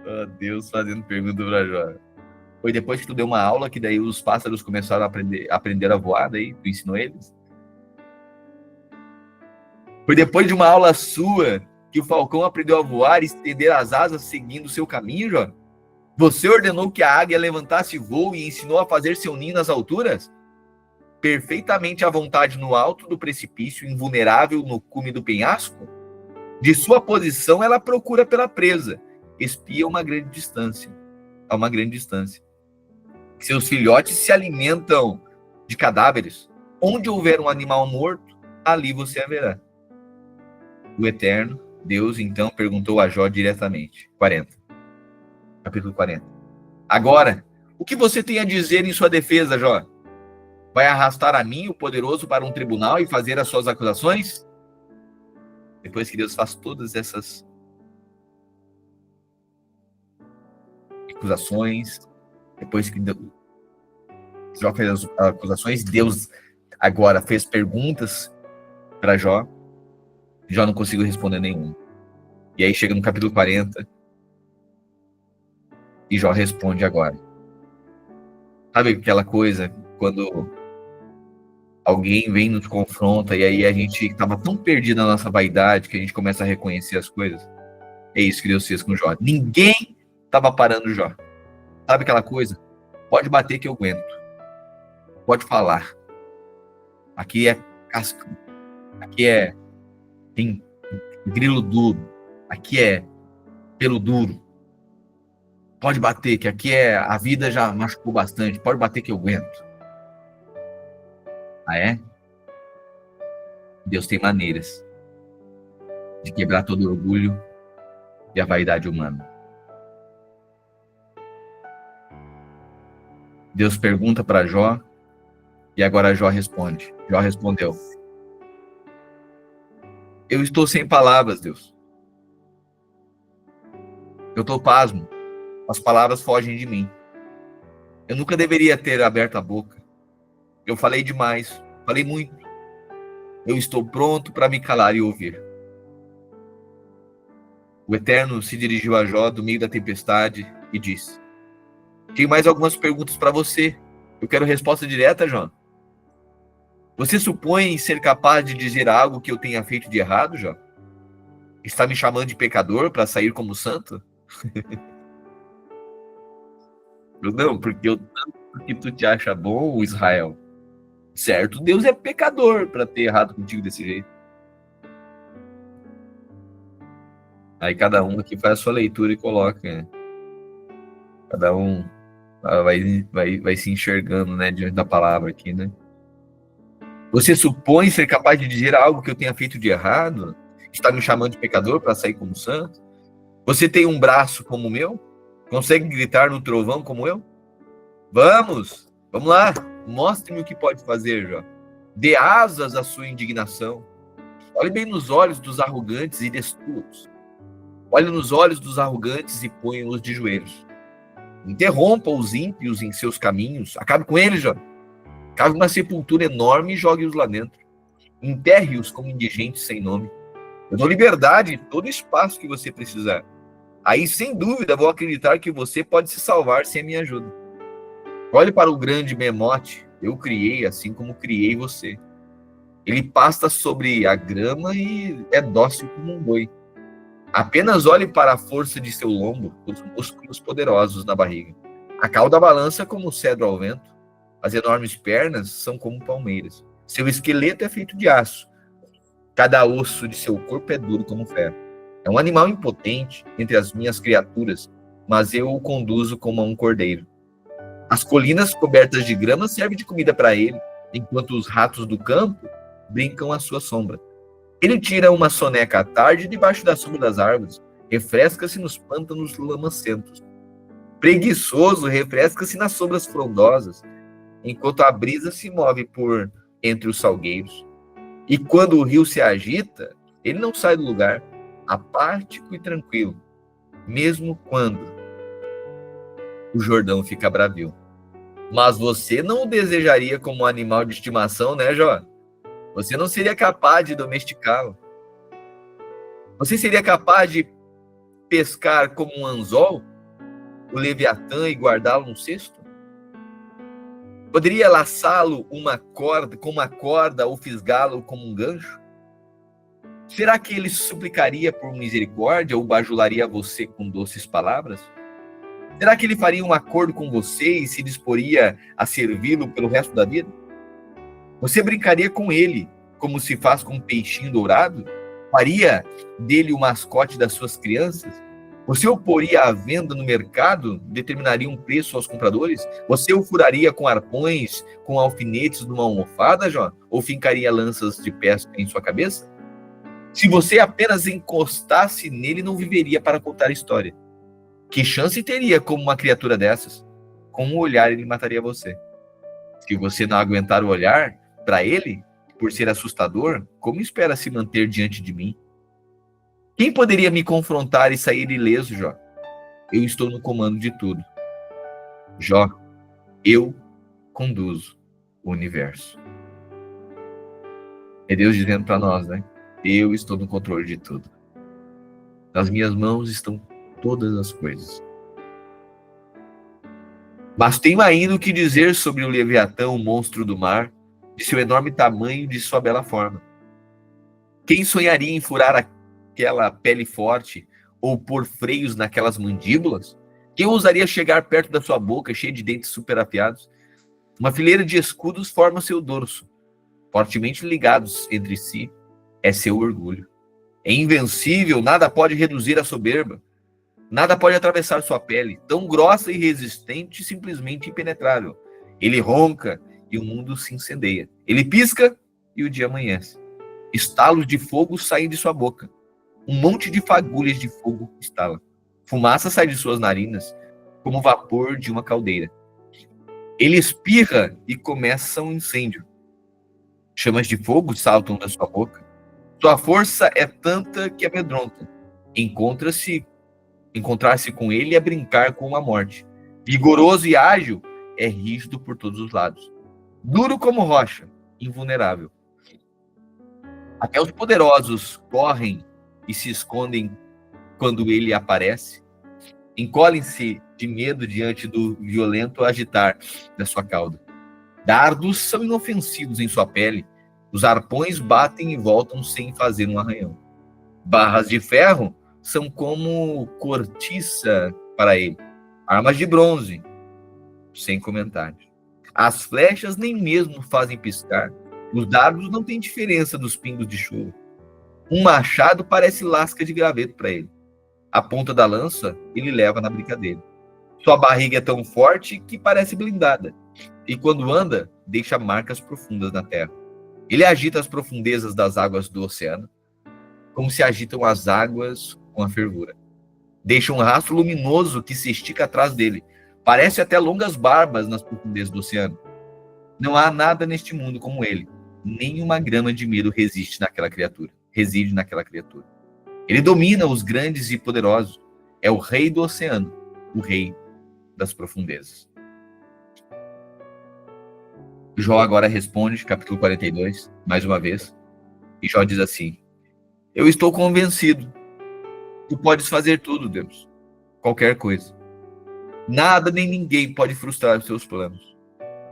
A: Oh, Deus fazendo pergunta para Jó. Foi depois que tu deu uma aula que daí os pássaros começaram a aprender a voar, daí tu ensinou eles? Foi depois de uma aula sua que o falcão aprendeu a voar e estender as asas seguindo o seu caminho, Jó? Você ordenou que a águia levantasse voo e ensinou a fazer seu ninho nas alturas? Perfeitamente à vontade no alto do precipício, invulnerável no cume do penhasco? De sua posição, ela procura pela presa, espia a uma grande distância. Seus filhotes se alimentam de cadáveres. Onde houver um animal morto, ali você haverá. O Eterno, Deus, então, perguntou a Jó diretamente. Capítulo 40. Agora, o que você tem a dizer em sua defesa, Jó? Vai arrastar a mim, o poderoso, para um tribunal e fazer as suas acusações? Depois que Deus faz todas essas acusações, depois que Jó fez as acusações, Deus agora fez perguntas para Jó. Jó não conseguiu responder nenhuma. E aí chega no capítulo 40 e Jó responde agora. Sabe aquela coisa quando alguém vem nos confronta e aí a gente estava tão perdido na nossa vaidade que a gente começa a reconhecer as coisas? É isso que Deus fez com Jó. Ninguém estava parando Jó. Sabe aquela coisa? Pode bater que eu aguento. Pode falar. Aqui é casca. Aqui tem grilo duro. Aqui é pelo duro. Pode bater, que aqui a vida já machucou bastante. Pode bater que eu aguento. Ah, é? Deus tem maneiras de quebrar todo o orgulho e a vaidade humana. Deus pergunta para Jó e agora Jó responde. Jó respondeu: eu estou sem palavras, Deus. Eu estou pasmo. As palavras fogem de mim. Eu nunca deveria ter aberto a boca. Eu falei demais. Falei muito. Eu estou pronto para me calar e ouvir. O Eterno se dirigiu a Jó do meio da tempestade e disse: tenho mais algumas perguntas para você. Eu quero resposta direta, Jó. Você supõe ser capaz de dizer algo que eu tenha feito de errado, Jó? Está me chamando de pecador para sair como santo? Não, porque tu te acha bom, Israel. Certo, Deus é pecador para ter errado contigo desse jeito. Aí cada um aqui faz a sua leitura e coloca, né? Cada um vai se enxergando, né, diante da palavra aqui, né? Você supõe ser capaz de dizer algo que eu tenha feito de errado? Está me chamando de pecador para sair como santo? Você tem um braço como o meu? Consegue gritar no trovão como eu? Vamos lá. Mostre-me o que pode fazer, Jó. Dê asas à sua indignação. Olhe bem nos olhos dos arrogantes e destrua-os. Olhe nos olhos dos arrogantes e ponha-os de joelhos. Interrompa os ímpios em seus caminhos. Acabe com eles, Jó. Cave uma sepultura enorme e jogue-os lá dentro. Enterre-os como indigentes sem nome. Eu dou liberdade e todo espaço que você precisar. Aí, sem dúvida, vou acreditar que você pode se salvar sem a minha ajuda. Olhe para o grande Memote. Eu criei assim como criei você. Ele pasta sobre a grama e é dócil como um boi. Apenas olhe para a força de seu lombo, os músculos poderosos na barriga. A cauda balança como o cedro ao vento. As enormes pernas são como palmeiras. Seu esqueleto é feito de aço. Cada osso de seu corpo é duro como ferro. É um animal impotente entre as minhas criaturas, mas eu o conduzo como a um cordeiro. As colinas cobertas de grama servem de comida para ele, enquanto os ratos do campo brincam à sua sombra. Ele tira uma soneca à tarde debaixo da sombra das árvores, refresca-se nos pântanos lamacentos. Preguiçoso, refresca-se nas sombras frondosas, enquanto a brisa se move por entre os salgueiros. E quando o rio se agita, ele não sai do lugar, apático e tranquilo, mesmo quando o Jordão fica bravio. Mas você não o desejaria como um animal de estimação, né, Jó? Você não seria capaz de domesticá-lo. Você seria capaz de pescar como um anzol o Leviatã e guardá-lo num cesto? Poderia laçá-lo com uma corda ou fisgá-lo como um gancho? Será que ele suplicaria por misericórdia ou bajularia você com doces palavras? Será que ele faria um acordo com você e se disporia a servi-lo pelo resto da vida? Você brincaria com ele como se faz com um peixinho dourado? Faria dele o mascote das suas crianças? Você o poria à venda no mercado? Determinaria um preço aos compradores? Você o furaria com arpões, com alfinetes numa almofada, Jó? Ou fincaria lanças de pesca em sua cabeça? Se você apenas encostasse nele, não viveria para contar história. Que chance teria como uma criatura dessas? Com um olhar ele mataria você. Se você não aguentar o olhar para ele, por ser assustador, como espera se manter diante de mim? Quem poderia me confrontar e sair ileso, Jó? Eu estou no comando de tudo. Jó, eu conduzo o universo. É Deus dizendo para nós, né? Eu estou no controle de tudo. Nas minhas mãos estão todas as coisas. Mas tenho ainda o que dizer sobre o Leviatã, o monstro do mar, de seu enorme tamanho e de sua bela forma. Quem sonharia em furar aquela pele forte ou pôr freios naquelas mandíbulas? Quem ousaria chegar perto da sua boca, cheia de dentes super afiados? Uma fileira de escudos forma seu dorso, fortemente ligados entre si, é seu orgulho. É invencível, nada pode reduzir a soberba. Nada pode atravessar sua pele, tão grossa e resistente, simplesmente impenetrável. Ele ronca e o mundo se incendeia. Ele pisca e o dia amanhece. Estalos de fogo saem de sua boca. Um monte de fagulhas de fogo estala. Fumaça sai de suas narinas, como vapor de uma caldeira. Ele espirra e começa um incêndio. Chamas de fogo saltam da sua boca. Sua força é tanta que amedronta. Encontrar-se com ele é brincar com a morte. Vigoroso e ágil, é rígido por todos os lados. Duro como rocha, invulnerável. Até os poderosos correm e se escondem quando ele aparece. Encolhem-se de medo diante do violento agitar da sua cauda. Dardos são inofensivos em sua pele. Os arpões batem e voltam sem fazer um arranhão. Barras de ferro são como cortiça para ele. Armas de bronze, sem comentários. As flechas nem mesmo fazem piscar. Os dardos não têm diferença dos pingos de chuva. Um machado parece lasca de graveto para ele. A ponta da lança ele leva na brincadeira. Sua barriga é tão forte que parece blindada. E quando anda, deixa marcas profundas na terra. Ele agita as profundezas das águas do oceano, como se agitam as águas com a fervura. Deixa um rastro luminoso que se estica atrás dele. Parece até longas barbas nas profundezas do oceano. Não há nada neste mundo como ele. Nem uma grama de medo reside naquela criatura. Ele domina os grandes e poderosos. É o rei do oceano, o rei das profundezas. Jó agora responde, capítulo 42, mais uma vez. E Jó diz assim: eu estou convencido. Tu podes fazer tudo, Deus. Qualquer coisa. Nada nem ninguém pode frustrar os seus planos.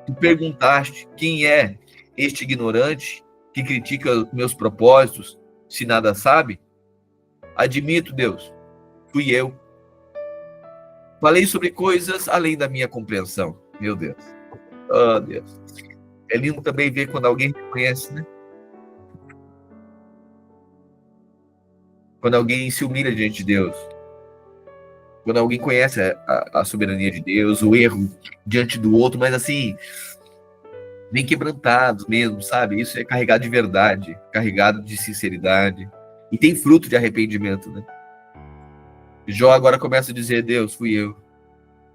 A: Tu perguntaste quem é este ignorante que critica meus propósitos, se nada sabe? Admito, Deus, fui eu. Falei sobre coisas além da minha compreensão. Meu Deus. Oh, Deus. É lindo também ver quando alguém reconhece, né? Quando alguém se humilha diante de Deus. Quando alguém conhece a soberania de Deus, o erro diante do outro, mas assim, bem quebrantados mesmo, sabe? Isso é carregado de verdade, carregado de sinceridade. E tem fruto de arrependimento, né? Jó agora começa a dizer: Deus, fui eu.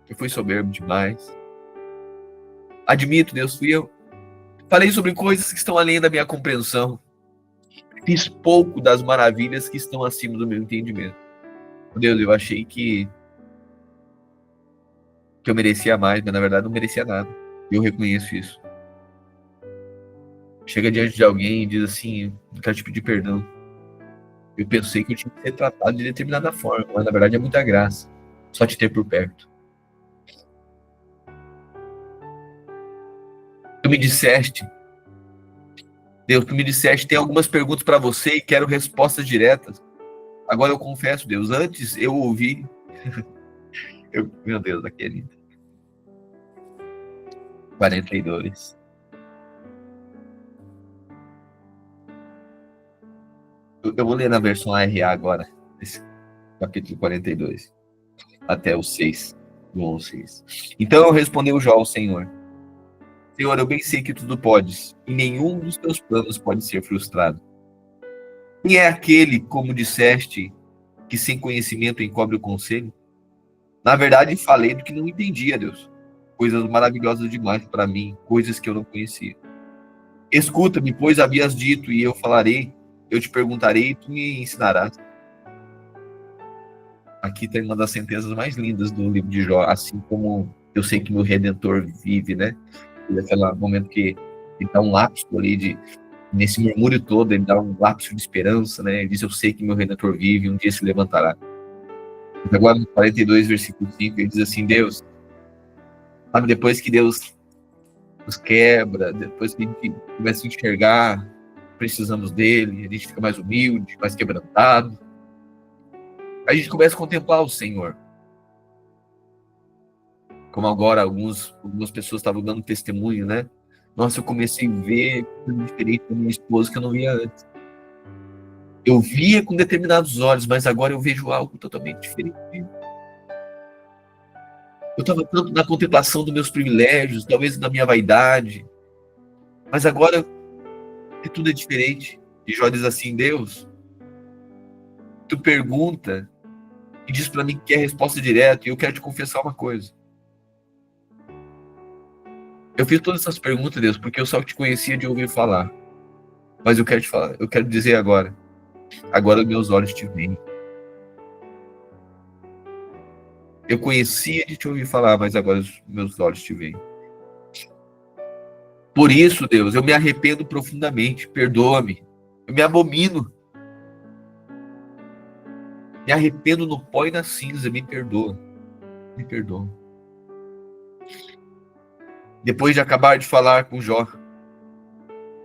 A: Eu fui soberbo demais. Admito, Deus, fui eu. Falei sobre coisas que estão além da minha compreensão. Fiz pouco das maravilhas que estão acima do meu entendimento. Deus, eu achei que eu merecia mais, mas na verdade não merecia nada. Eu reconheço isso. Chega diante de alguém e diz assim: eu quero te pedir perdão. Eu pensei que eu tinha que ser tratado de determinada forma, mas na verdade é muita graça. Só te ter por perto. Tu me disseste, Deus, tu me disseste, tem algumas perguntas para você e quero respostas diretas. Agora eu confesso, Deus, antes eu ouvi. Meu Deus, aquele 42. Eu vou ler na versão RA agora, esse capítulo 42, até o 6, do 11 6. Então respondeu Jó ao Senhor: Senhor, eu bem sei que tudo podes, e nenhum dos teus planos pode ser frustrado. Quem é aquele, como disseste, que sem conhecimento encobre o conselho? Na verdade, falei do que não entendia, Deus. Coisas maravilhosas demais para mim, coisas que eu não conhecia. Escuta-me, pois havias dito, e eu falarei, eu te perguntarei, e tu me ensinarás. Aqui tem uma das sentenças mais lindas do livro de Jó, assim como eu sei que meu Redentor vive, né? E aquele momento que ele dá um lapso ali nesse murmúrio todo, ele dá um lapso de esperança, né? Ele diz: eu sei que meu Redentor vive, um dia se levantará. Mas agora no 42, versículo 5, ele diz assim: Deus, sabe, depois que Deus nos quebra, depois que a gente começa a enxergar, precisamos dele, a gente fica mais humilde, mais quebrantado, a gente começa a contemplar o Senhor. Como agora algumas pessoas estavam dando testemunho, né? Nossa, eu comecei a ver coisa diferente da minha esposa que eu não via antes. Eu via com determinados olhos, mas agora eu vejo algo totalmente diferente. Eu estava tanto na contemplação dos meus privilégios, talvez da minha vaidade, mas agora tudo é diferente. E Jó diz assim: Deus, tu pergunta e diz para mim que quer resposta direta, e eu quero te confessar uma coisa. Eu fiz todas essas perguntas, Deus, porque eu só te conhecia de ouvir falar. Mas eu quero te falar, eu quero dizer agora meus olhos te veem. Eu conhecia de te ouvir falar, mas agora os meus olhos te veem. Por isso, Deus, eu me arrependo profundamente, perdoa-me. Eu me abomino. Me arrependo no pó e na cinza, me perdoa. Me perdoa. Depois de acabar de falar com Jó,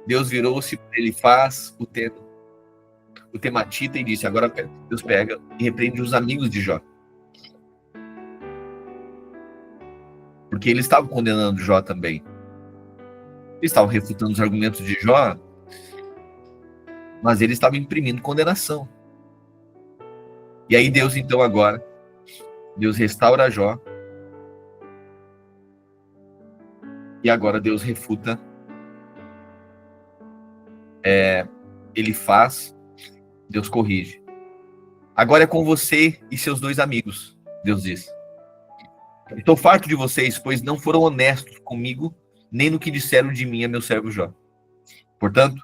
A: Deus virou-se para Elifaz, o tematita, e disse: agora Deus pega e repreende os amigos de Jó. Porque eles estavam condenando Jó também. Eles estavam refutando os argumentos de Jó, mas eles estavam imprimindo condenação. E aí Deus, então, agora, Deus restaura Jó. E agora Deus refuta. Elifaz, Deus corrige. Agora é com você e seus 2 amigos, Deus diz. Estou farto de vocês, pois não foram honestos comigo, nem no que disseram de mim a meu servo Jó. Portanto,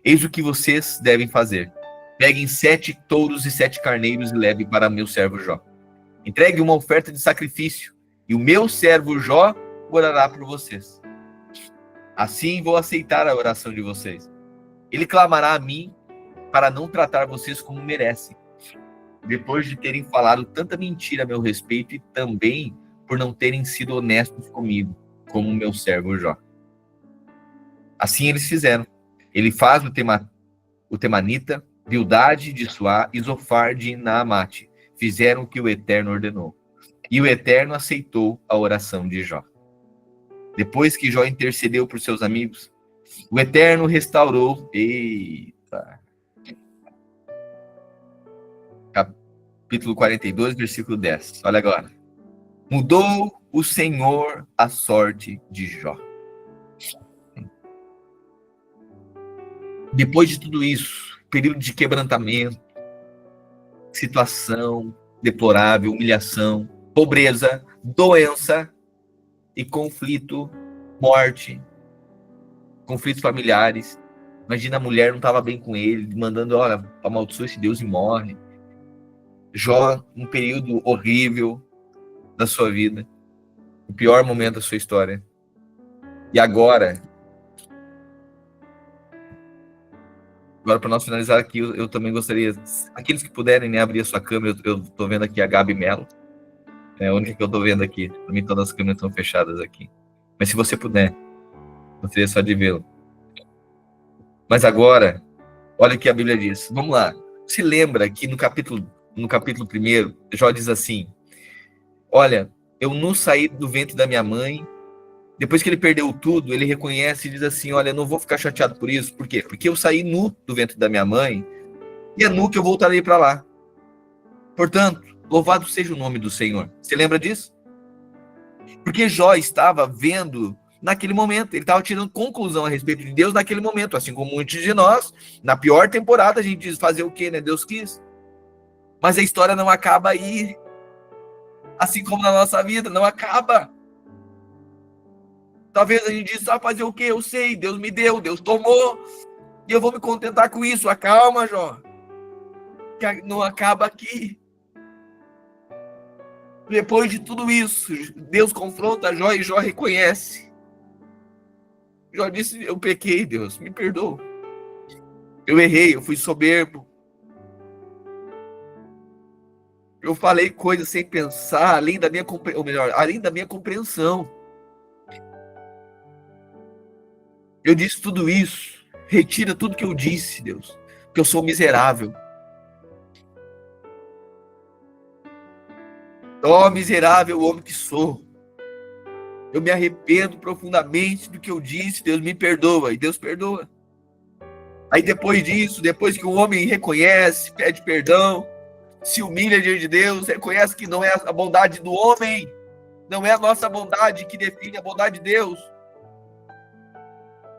A: eis o que vocês devem fazer. Peguem 7 touros e 7 carneiros e levem para meu servo Jó. Entregue uma oferta de sacrifício, e o meu servo Jó orará por vocês. Assim vou aceitar a oração de vocês. Ele clamará a mim para não tratar vocês como merecem, depois de terem falado tanta mentira a meu respeito e também por não terem sido honestos comigo, como o meu servo Jó. Assim eles fizeram. Ele faz o temanita, Bildade de Suá e Zofar de Naamate. Fizeram o que o Eterno ordenou. E o Eterno aceitou a oração de Jó. Depois que Jó intercedeu por seus amigos, o Eterno restaurou. Eita. Capítulo 42, versículo 10. Olha agora. Mudou o Senhor a sorte de Jó. Depois de tudo isso, período de quebrantamento, situação deplorável, humilhação, pobreza, doença e conflito, morte, conflitos familiares. Imagina, a mulher não estava bem com ele, mandando, olha, amaldiçoa esse Deus e morre. Jó, um período horrível da sua vida, o pior momento da sua história. E agora para nós finalizar aqui, eu também gostaria, aqueles que puderem, né, abrir a sua câmera. Eu estou vendo aqui a Gabi Mello, é a única que eu estou vendo aqui. Para mim, todas as câmeras estão fechadas aqui. Mas se você puder, gostaria só de vê-lo. Mas agora, olha o que a Bíblia diz. Vamos lá. Se lembra que no capítulo 1, Jó diz assim: olha, eu não saí do ventre da minha mãe. Depois que ele perdeu tudo, ele reconhece e diz assim: olha, eu não vou ficar chateado por isso. Por quê? Porque eu saí nu do ventre da minha mãe e é nu que eu voltarei para lá. Portanto, louvado seja o nome do Senhor. Você lembra disso? Porque Jó estava vendo naquele momento, ele estava tirando conclusão a respeito de Deus naquele momento, assim como muitos de nós, na pior temporada a gente diz fazer o quê, né? Deus quis. Mas a história não acaba aí. Assim como na nossa vida, não acaba. Talvez a gente diz, fazer o quê? Eu sei, Deus me deu, Deus tomou, e eu vou me contentar com isso. Acalma, Jó. Que não acaba aqui. Depois de tudo isso, Deus confronta Jó e Jó reconhece. Jó disse: eu pequei, Deus, me perdoa. Eu errei, eu fui soberbo. Eu falei coisas sem pensar, além da minha compreensão. Eu disse tudo isso. Retira tudo que eu disse, Deus, porque eu sou miserável. Ó, miserável homem que sou. Eu me arrependo profundamente do que eu disse. Deus me perdoa. E Deus perdoa. Aí depois disso, depois que o homem reconhece, pede perdão, se humilha diante de Deus, reconhece que não é a bondade do homem, não é a nossa bondade que define a bondade de Deus,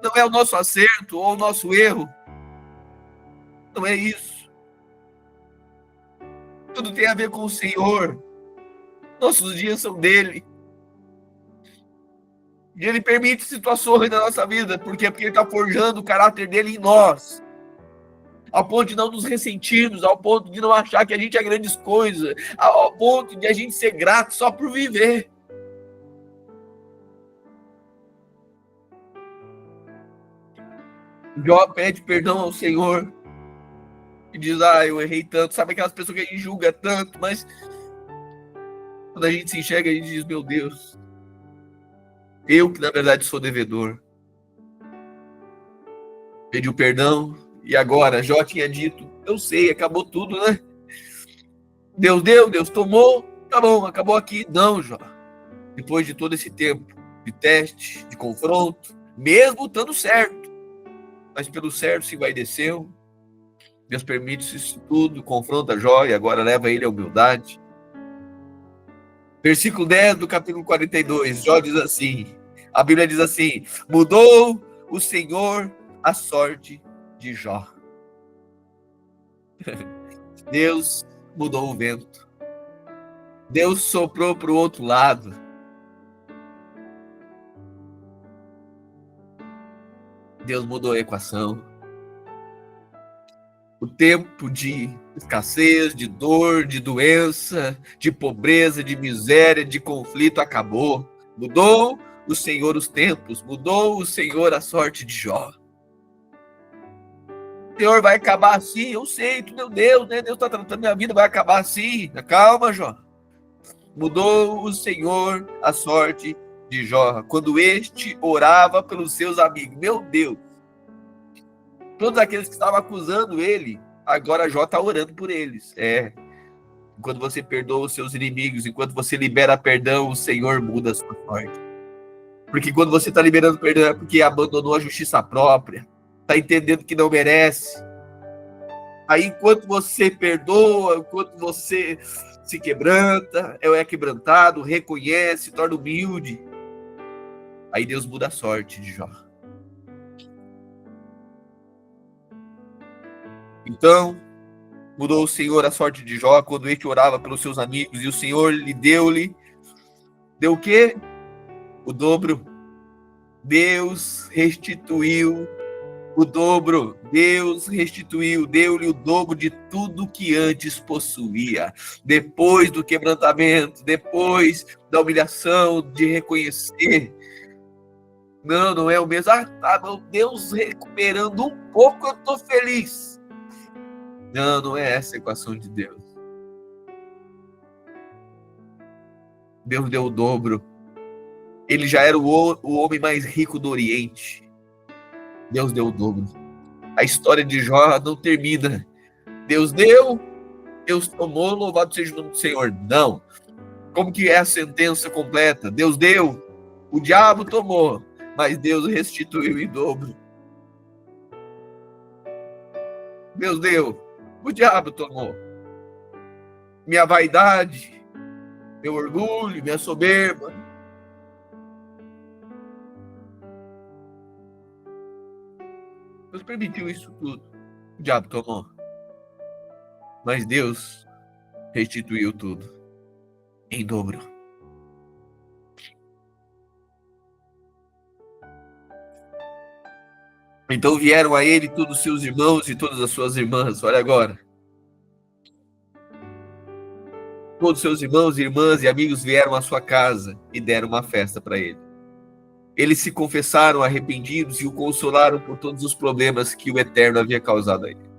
A: não é o nosso acerto ou o nosso erro, não é isso. Tudo tem a ver com o Senhor. Nossos dias são dele. E ele permite situações na nossa vida. Por quê? Porque ele está forjando o caráter dele em nós. Ao ponto de não nos ressentirmos, ao ponto de não achar que a gente é grandes coisas, ao ponto de a gente ser grato só por viver. Jó pede perdão ao Senhor e diz: eu errei tanto. Sabe aquelas pessoas que a gente julga tanto, mas quando a gente se enxerga, a gente diz: meu Deus, eu que na verdade sou devedor. Pediu perdão. E agora, Jó tinha dito: eu sei, acabou tudo, né? Deus deu, Deus tomou, tá bom, acabou aqui. Não, Jó. Depois de todo esse tempo de teste, de confronto, mesmo estando certo, mas pelo certo se envaideceu. Deus permite isso tudo, confronta Jó e agora leva ele à humildade. Versículo 10 do capítulo 42, Jó diz assim, a Bíblia diz assim: mudou o Senhor a sorte de Jó. Deus mudou o vento. Deus soprou para o outro lado. Deus mudou a equação. O tempo de escassez, de dor, de doença, de pobreza, de miséria, de conflito acabou. Mudou o Senhor os tempos. Mudou o Senhor a sorte de Jó. O Senhor vai acabar assim, eu sei, tu meu Deus, né? Deus está tratando minha vida, vai acabar assim. Calma, Jó. Mudou o Senhor a sorte de Jó, quando este orava pelos seus amigos. Meu Deus. Todos aqueles que estavam acusando ele, agora Jó está orando por eles. Enquanto você perdoa os seus inimigos, enquanto você libera perdão, o Senhor muda a sua sorte. Porque quando você está liberando perdão é porque abandonou a justiça própria, está entendendo que não merece. Aí, enquanto você perdoa, enquanto você se quebranta, é quebrantado, reconhece, se torna humilde, aí Deus muda a sorte de Jó. Então, mudou o Senhor a sorte de Jó quando ele orava pelos seus amigos, e o Senhor deu o quê? O dobro. Deus restituiu o dobro. Deus restituiu, deu-lhe o dobro de tudo que antes possuía. Depois do quebrantamento, depois da humilhação, de reconhecer. Não é o mesmo. Tá, meu Deus, recuperando um pouco, eu tô feliz. Não é essa a equação de Deus. Deus deu o dobro. Ele já era o homem mais rico do Oriente. Deus deu o dobro. A história de Jó não termina. Deus deu, Deus tomou, louvado seja o nome do Senhor. Não. Como que é a sentença completa? Deus deu, o diabo tomou, mas Deus restituiu em dobro. Deus deu, o diabo tomou. Minha vaidade, meu orgulho, minha soberba. Deus permitiu isso tudo. O diabo tomou. Mas Deus restituiu tudo em dobro. Então vieram a ele todos os seus irmãos e todas as suas irmãs. Olha agora. Todos os seus irmãos, irmãs e amigos vieram à sua casa e deram uma festa para ele. Eles se confessaram arrependidos e o consolaram por todos os problemas que o Eterno havia causado a ele.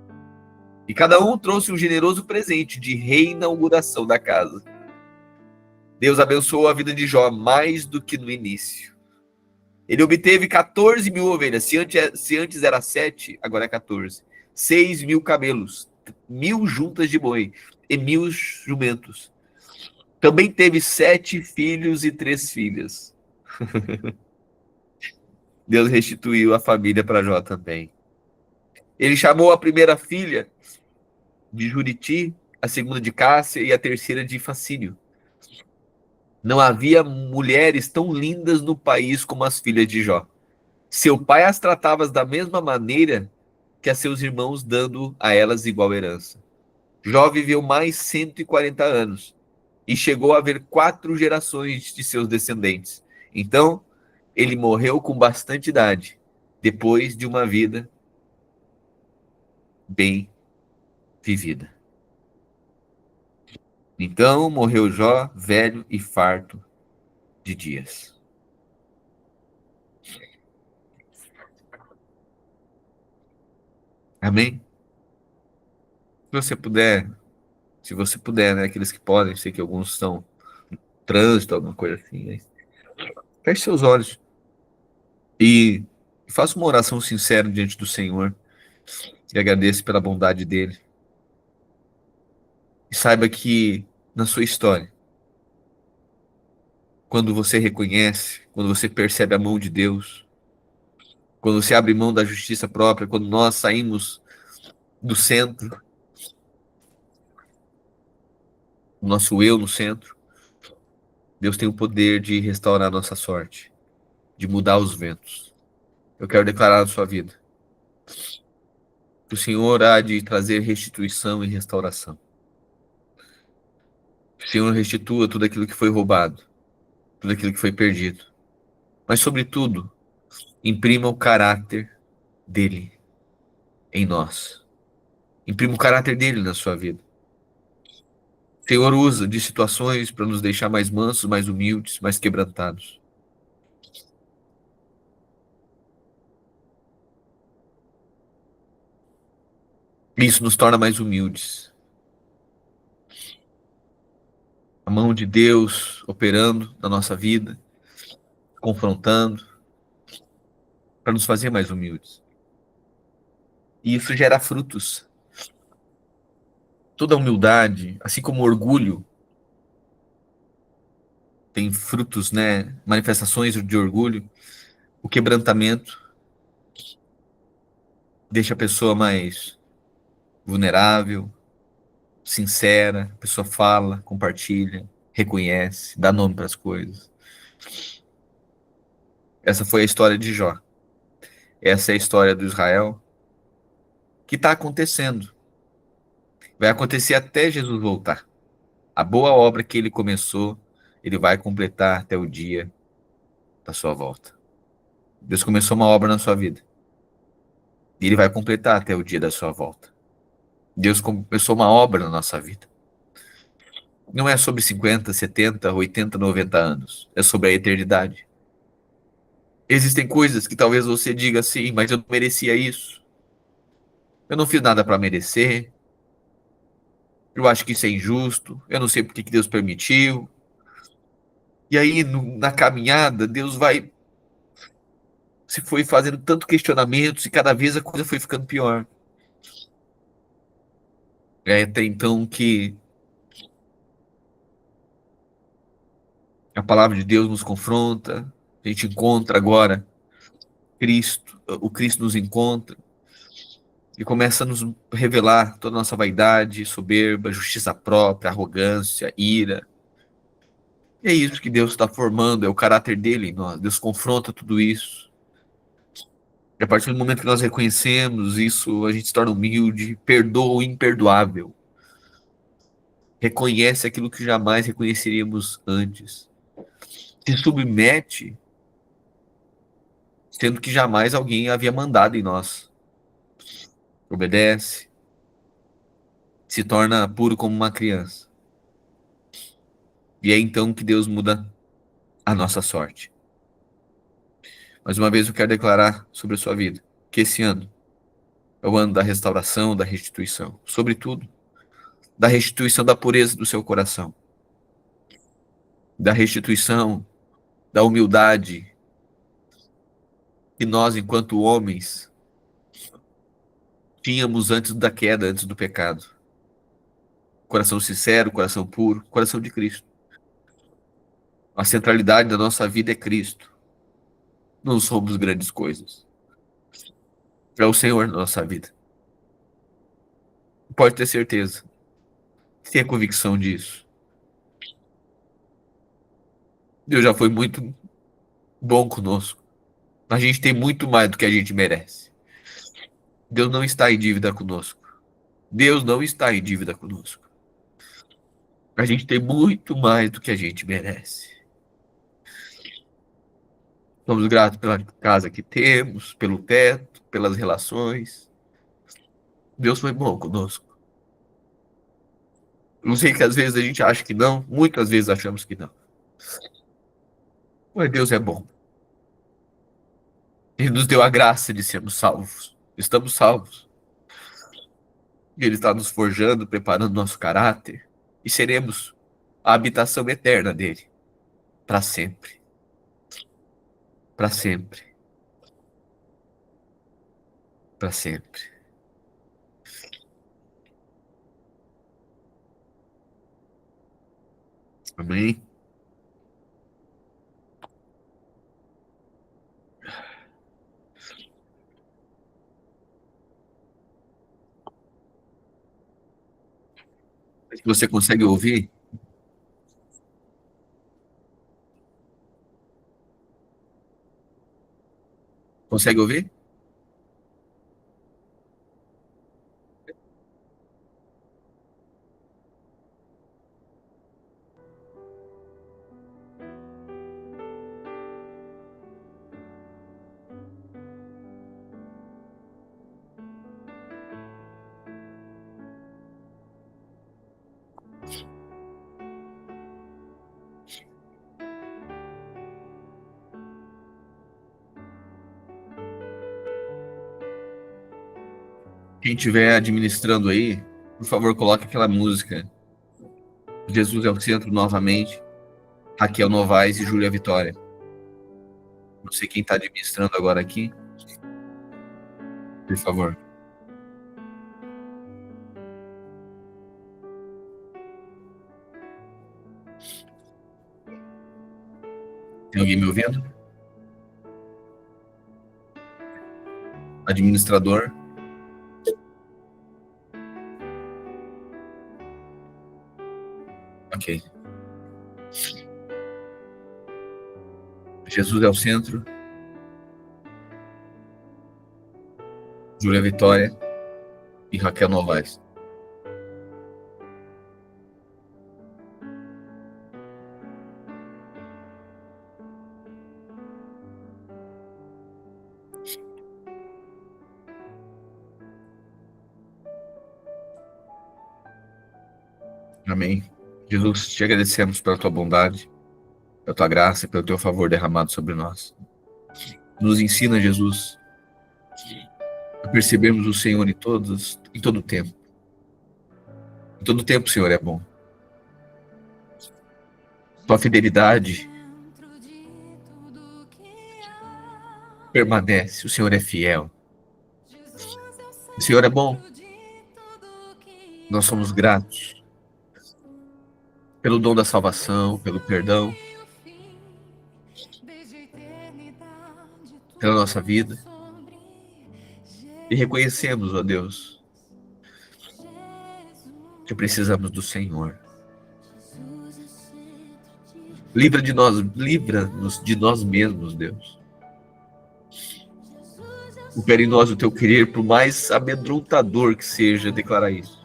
A: E cada um trouxe um generoso presente de reinauguração da casa. Deus abençoou a vida de Jó mais do que no início. Ele obteve 14 mil ovelhas. Se antes era 7, agora é 14. 6 mil camelos, 1.000 juntas de boi e 1.000 jumentos. Também teve 7 filhos e 3 filhas. Deus restituiu a família para Jó também. Ele chamou a primeira filha de Juriti, a segunda de Cássia e a terceira de Facínio. Não havia mulheres tão lindas no país como as filhas de Jó. Seu pai as tratava da mesma maneira que a seus irmãos, dando a elas igual herança. Jó viveu mais 140 anos e chegou a ver 4 gerações de seus descendentes. Então, ele morreu com bastante idade, depois de uma vida bem vivida. Então morreu Jó, velho e farto de dias. Amém? Se você puder, né? Aqueles que podem, sei que alguns estão no trânsito, alguma coisa assim, né? Feche seus olhos e faça uma oração sincera diante do Senhor e agradeça pela bondade dele. E saiba que na sua história, quando você reconhece, quando você percebe a mão de Deus, quando você abre mão da justiça própria, quando nós saímos do centro, o nosso eu no centro, Deus tem o poder de restaurar a nossa sorte, de mudar os ventos. Eu quero declarar na sua vida que o Senhor há de trazer restituição e restauração. Que o Senhor restitua tudo aquilo que foi roubado, tudo aquilo que foi perdido. Mas, sobretudo, imprima o caráter dele em nós. Imprima o caráter dele na sua vida. O Senhor usa de situações para nos deixar mais mansos, mais humildes, mais quebrantados. Isso nos torna mais humildes. A mão de Deus operando na nossa vida, confrontando, para nos fazer mais humildes. E isso gera frutos. Toda humildade, assim como o orgulho, tem frutos, né? Manifestações de orgulho. O quebrantamento deixa a pessoa mais vulnerável, sincera. A pessoa fala, compartilha, reconhece, dá nome para as coisas. Essa foi a história de Jó. Essa é a história do Israel que está acontecendo. Vai acontecer até Jesus voltar. A boa obra que ele começou, ele vai completar até o dia da sua volta. Deus começou uma obra na sua vida. E ele vai completar até o dia da sua volta. Deus começou uma obra na nossa vida. Não é sobre 50, 70, 80, 90 anos. É sobre a eternidade. Existem coisas que talvez você diga assim, mas eu não merecia isso. Eu não fiz nada para merecer. Eu acho que isso é injusto. Eu não sei por que que Deus permitiu. E aí, na caminhada, Deus vai se foi fazendo tanto questionamentos e cada vez a coisa foi ficando pior. É até então que a palavra de Deus nos confronta, a gente encontra agora Cristo, o Cristo nos encontra e começa a nos revelar toda a nossa vaidade, soberba, justiça própria, arrogância, ira. E é isso que Deus está formando, é o caráter dele em nós. Deus confronta tudo isso. E a partir do momento que nós reconhecemos isso, a gente se torna humilde, perdoa o imperdoável, reconhece aquilo que jamais reconheceríamos antes, se submete, sendo que jamais alguém havia mandado em nós. Obedece, se torna puro como uma criança. E é então que Deus muda a nossa sorte. Mais uma vez eu quero declarar sobre a sua vida que esse ano é o ano da restauração, da restituição, sobretudo da restituição da pureza do seu coração, da restituição da humildade que nós, enquanto homens, tínhamos antes da queda, antes do pecado. Coração sincero, coração puro, coração de Cristo. A centralidade da nossa vida é Cristo. Não somos grandes coisas. É o Senhor na nossa vida. Pode ter certeza. Tenha convicção disso. Deus já foi muito bom conosco. A gente tem muito mais do que a gente merece. Deus não está em dívida conosco. Deus não está em dívida conosco. A gente tem muito mais do que a gente merece. Somos gratos pela casa que temos, pelo teto, pelas relações. Deus foi bom conosco. Não sei que às vezes a gente acha que não, muitas vezes achamos que não. Mas Deus é bom. Ele nos deu a graça de sermos salvos. Estamos salvos. Ele está nos forjando, preparando nosso caráter. E seremos a habitação eterna dele. Para sempre. Para sempre. Para sempre. Amém? Você consegue ouvir? Consegue ouvir? Quem estiver administrando aí, por favor, coloque aquela música. Jesus é o centro novamente. Raquel Novaes e Júlia Vitória. Não sei quem está administrando agora aqui. Por favor. alguém me ouvindo? Administrador. Ok. Jesus é o centro. Júlia Vitória e Raquel Novaes. Amém. Jesus, te agradecemos pela tua bondade, pela tua graça e pelo teu favor derramado sobre nós. Nos ensina, Jesus, a percebermos o Senhor em todo tempo. Em todo tempo o Senhor é bom. Tua fidelidade permanece, o Senhor é fiel. O Senhor é bom. Nós somos gratos pelo dom da salvação, pelo perdão, pela nossa vida. E reconhecemos, ó Deus, que precisamos do Senhor. Livra-nos de nós mesmos, Deus. Opere em nós o teu querer, por mais amedrontador que seja declarar isso.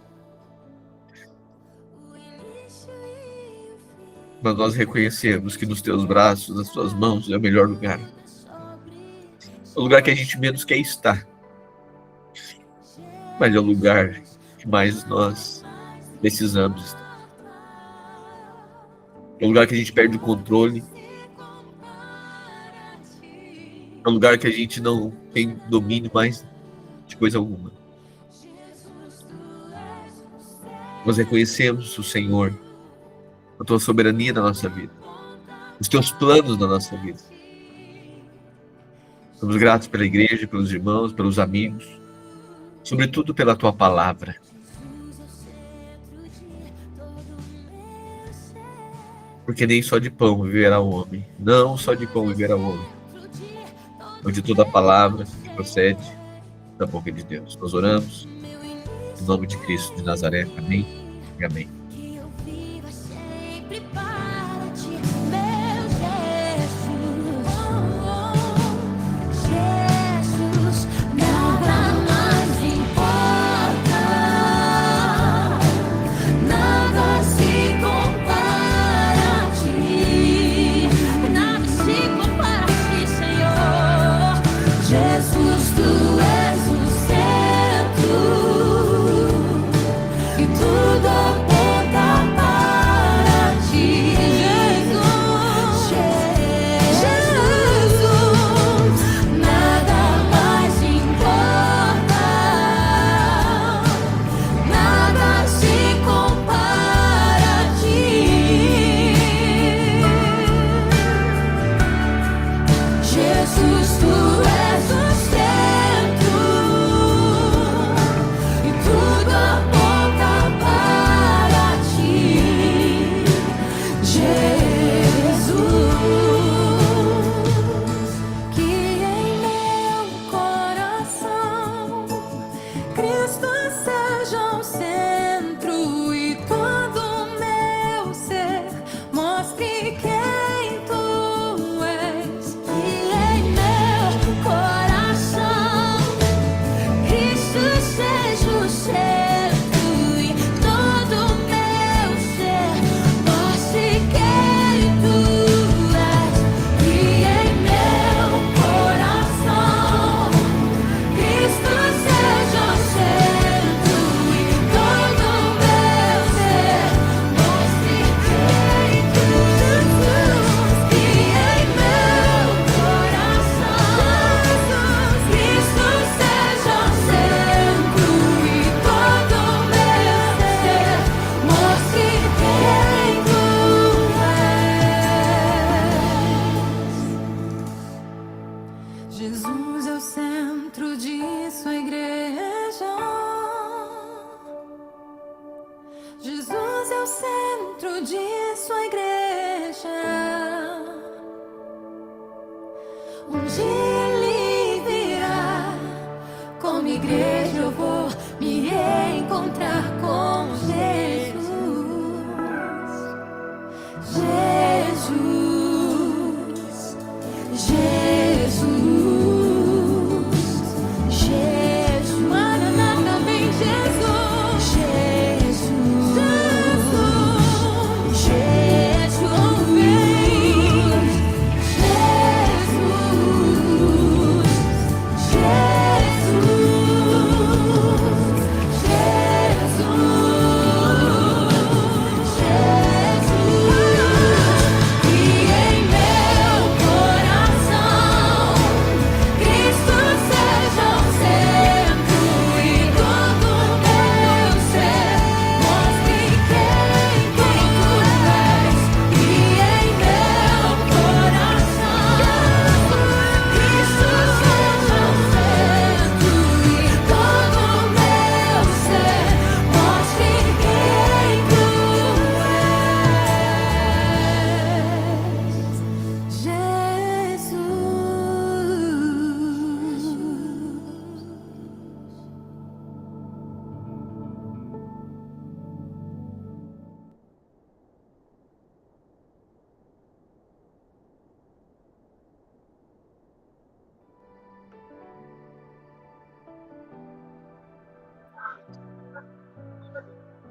A: Mas nós reconhecemos que nos teus braços, nas tuas mãos, é o melhor lugar. É o lugar que a gente menos quer estar. Mas é o lugar que mais nós precisamos estar. É o lugar que a gente perde o controle. É um lugar que a gente não tem domínio mais de coisa alguma. Nós reconhecemos o Senhor, a tua soberania na nossa vida, os teus planos na nossa vida. Somos gratos pela igreja, pelos irmãos, pelos amigos, sobretudo pela tua palavra. Porque nem só de pão viverá o homem, não só de pão viverá o homem, mas de toda a palavra que procede da boca de Deus. Nós oramos em nome de Cristo de Nazaré. Amém e amém.
B: Um dia ele virá, como igreja eu vou me encontrar com Jesus. Jesus, Jesus, Jesus, Maranata, vem Jesus, Jesus, Jesus, Jesus, vem Jesus,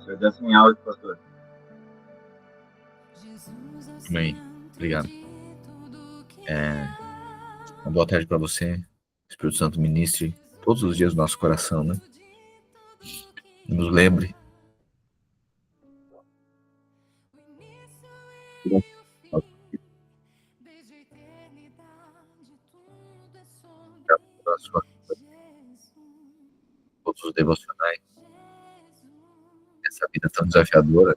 C: Se eu der sem áudio, pastor.
A: Amém. Obrigado. Uma boa tarde para você. Espírito Santo ministre todos os dias do nosso coração, né? Nos lembre. Todos os devocionais. Essa vida tão desafiadora.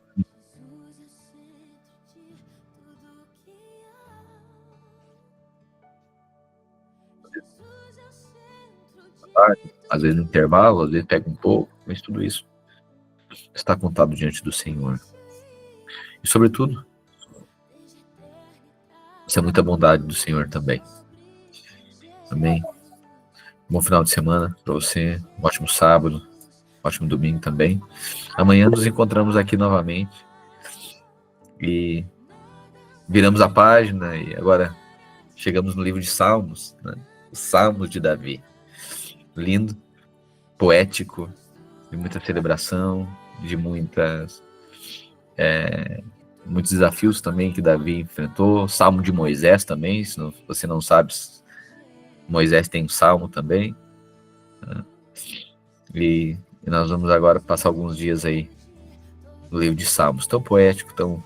A: Às vezes no intervalo, às vezes pega um pouco, mas tudo isso está contado diante do Senhor. E sobretudo, isso é muita bondade do Senhor também. Amém? Bom final de semana para você, um ótimo sábado, um ótimo domingo também. Amanhã nos encontramos aqui novamente e viramos a página e agora chegamos no livro de Salmos, né? Os Salmos de Davi. Lindo, poético, de muita celebração, de muitos desafios também que Davi enfrentou. Salmo de Moisés também, se você não sabe, Moisés tem um salmo também. Né? E nós vamos agora passar alguns dias aí no livro de Salmos, tão poético, tão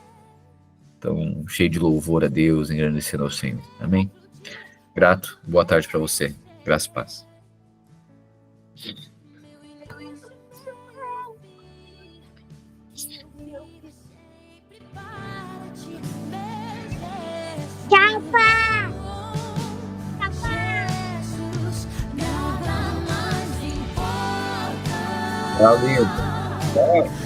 A: cheio de louvor a Deus, engrandecendo ao Senhor. Amém? Grato, boa tarde para você. Graça e paz.
D: Tchau, pá!
A: Tchau, lindo. Tchau.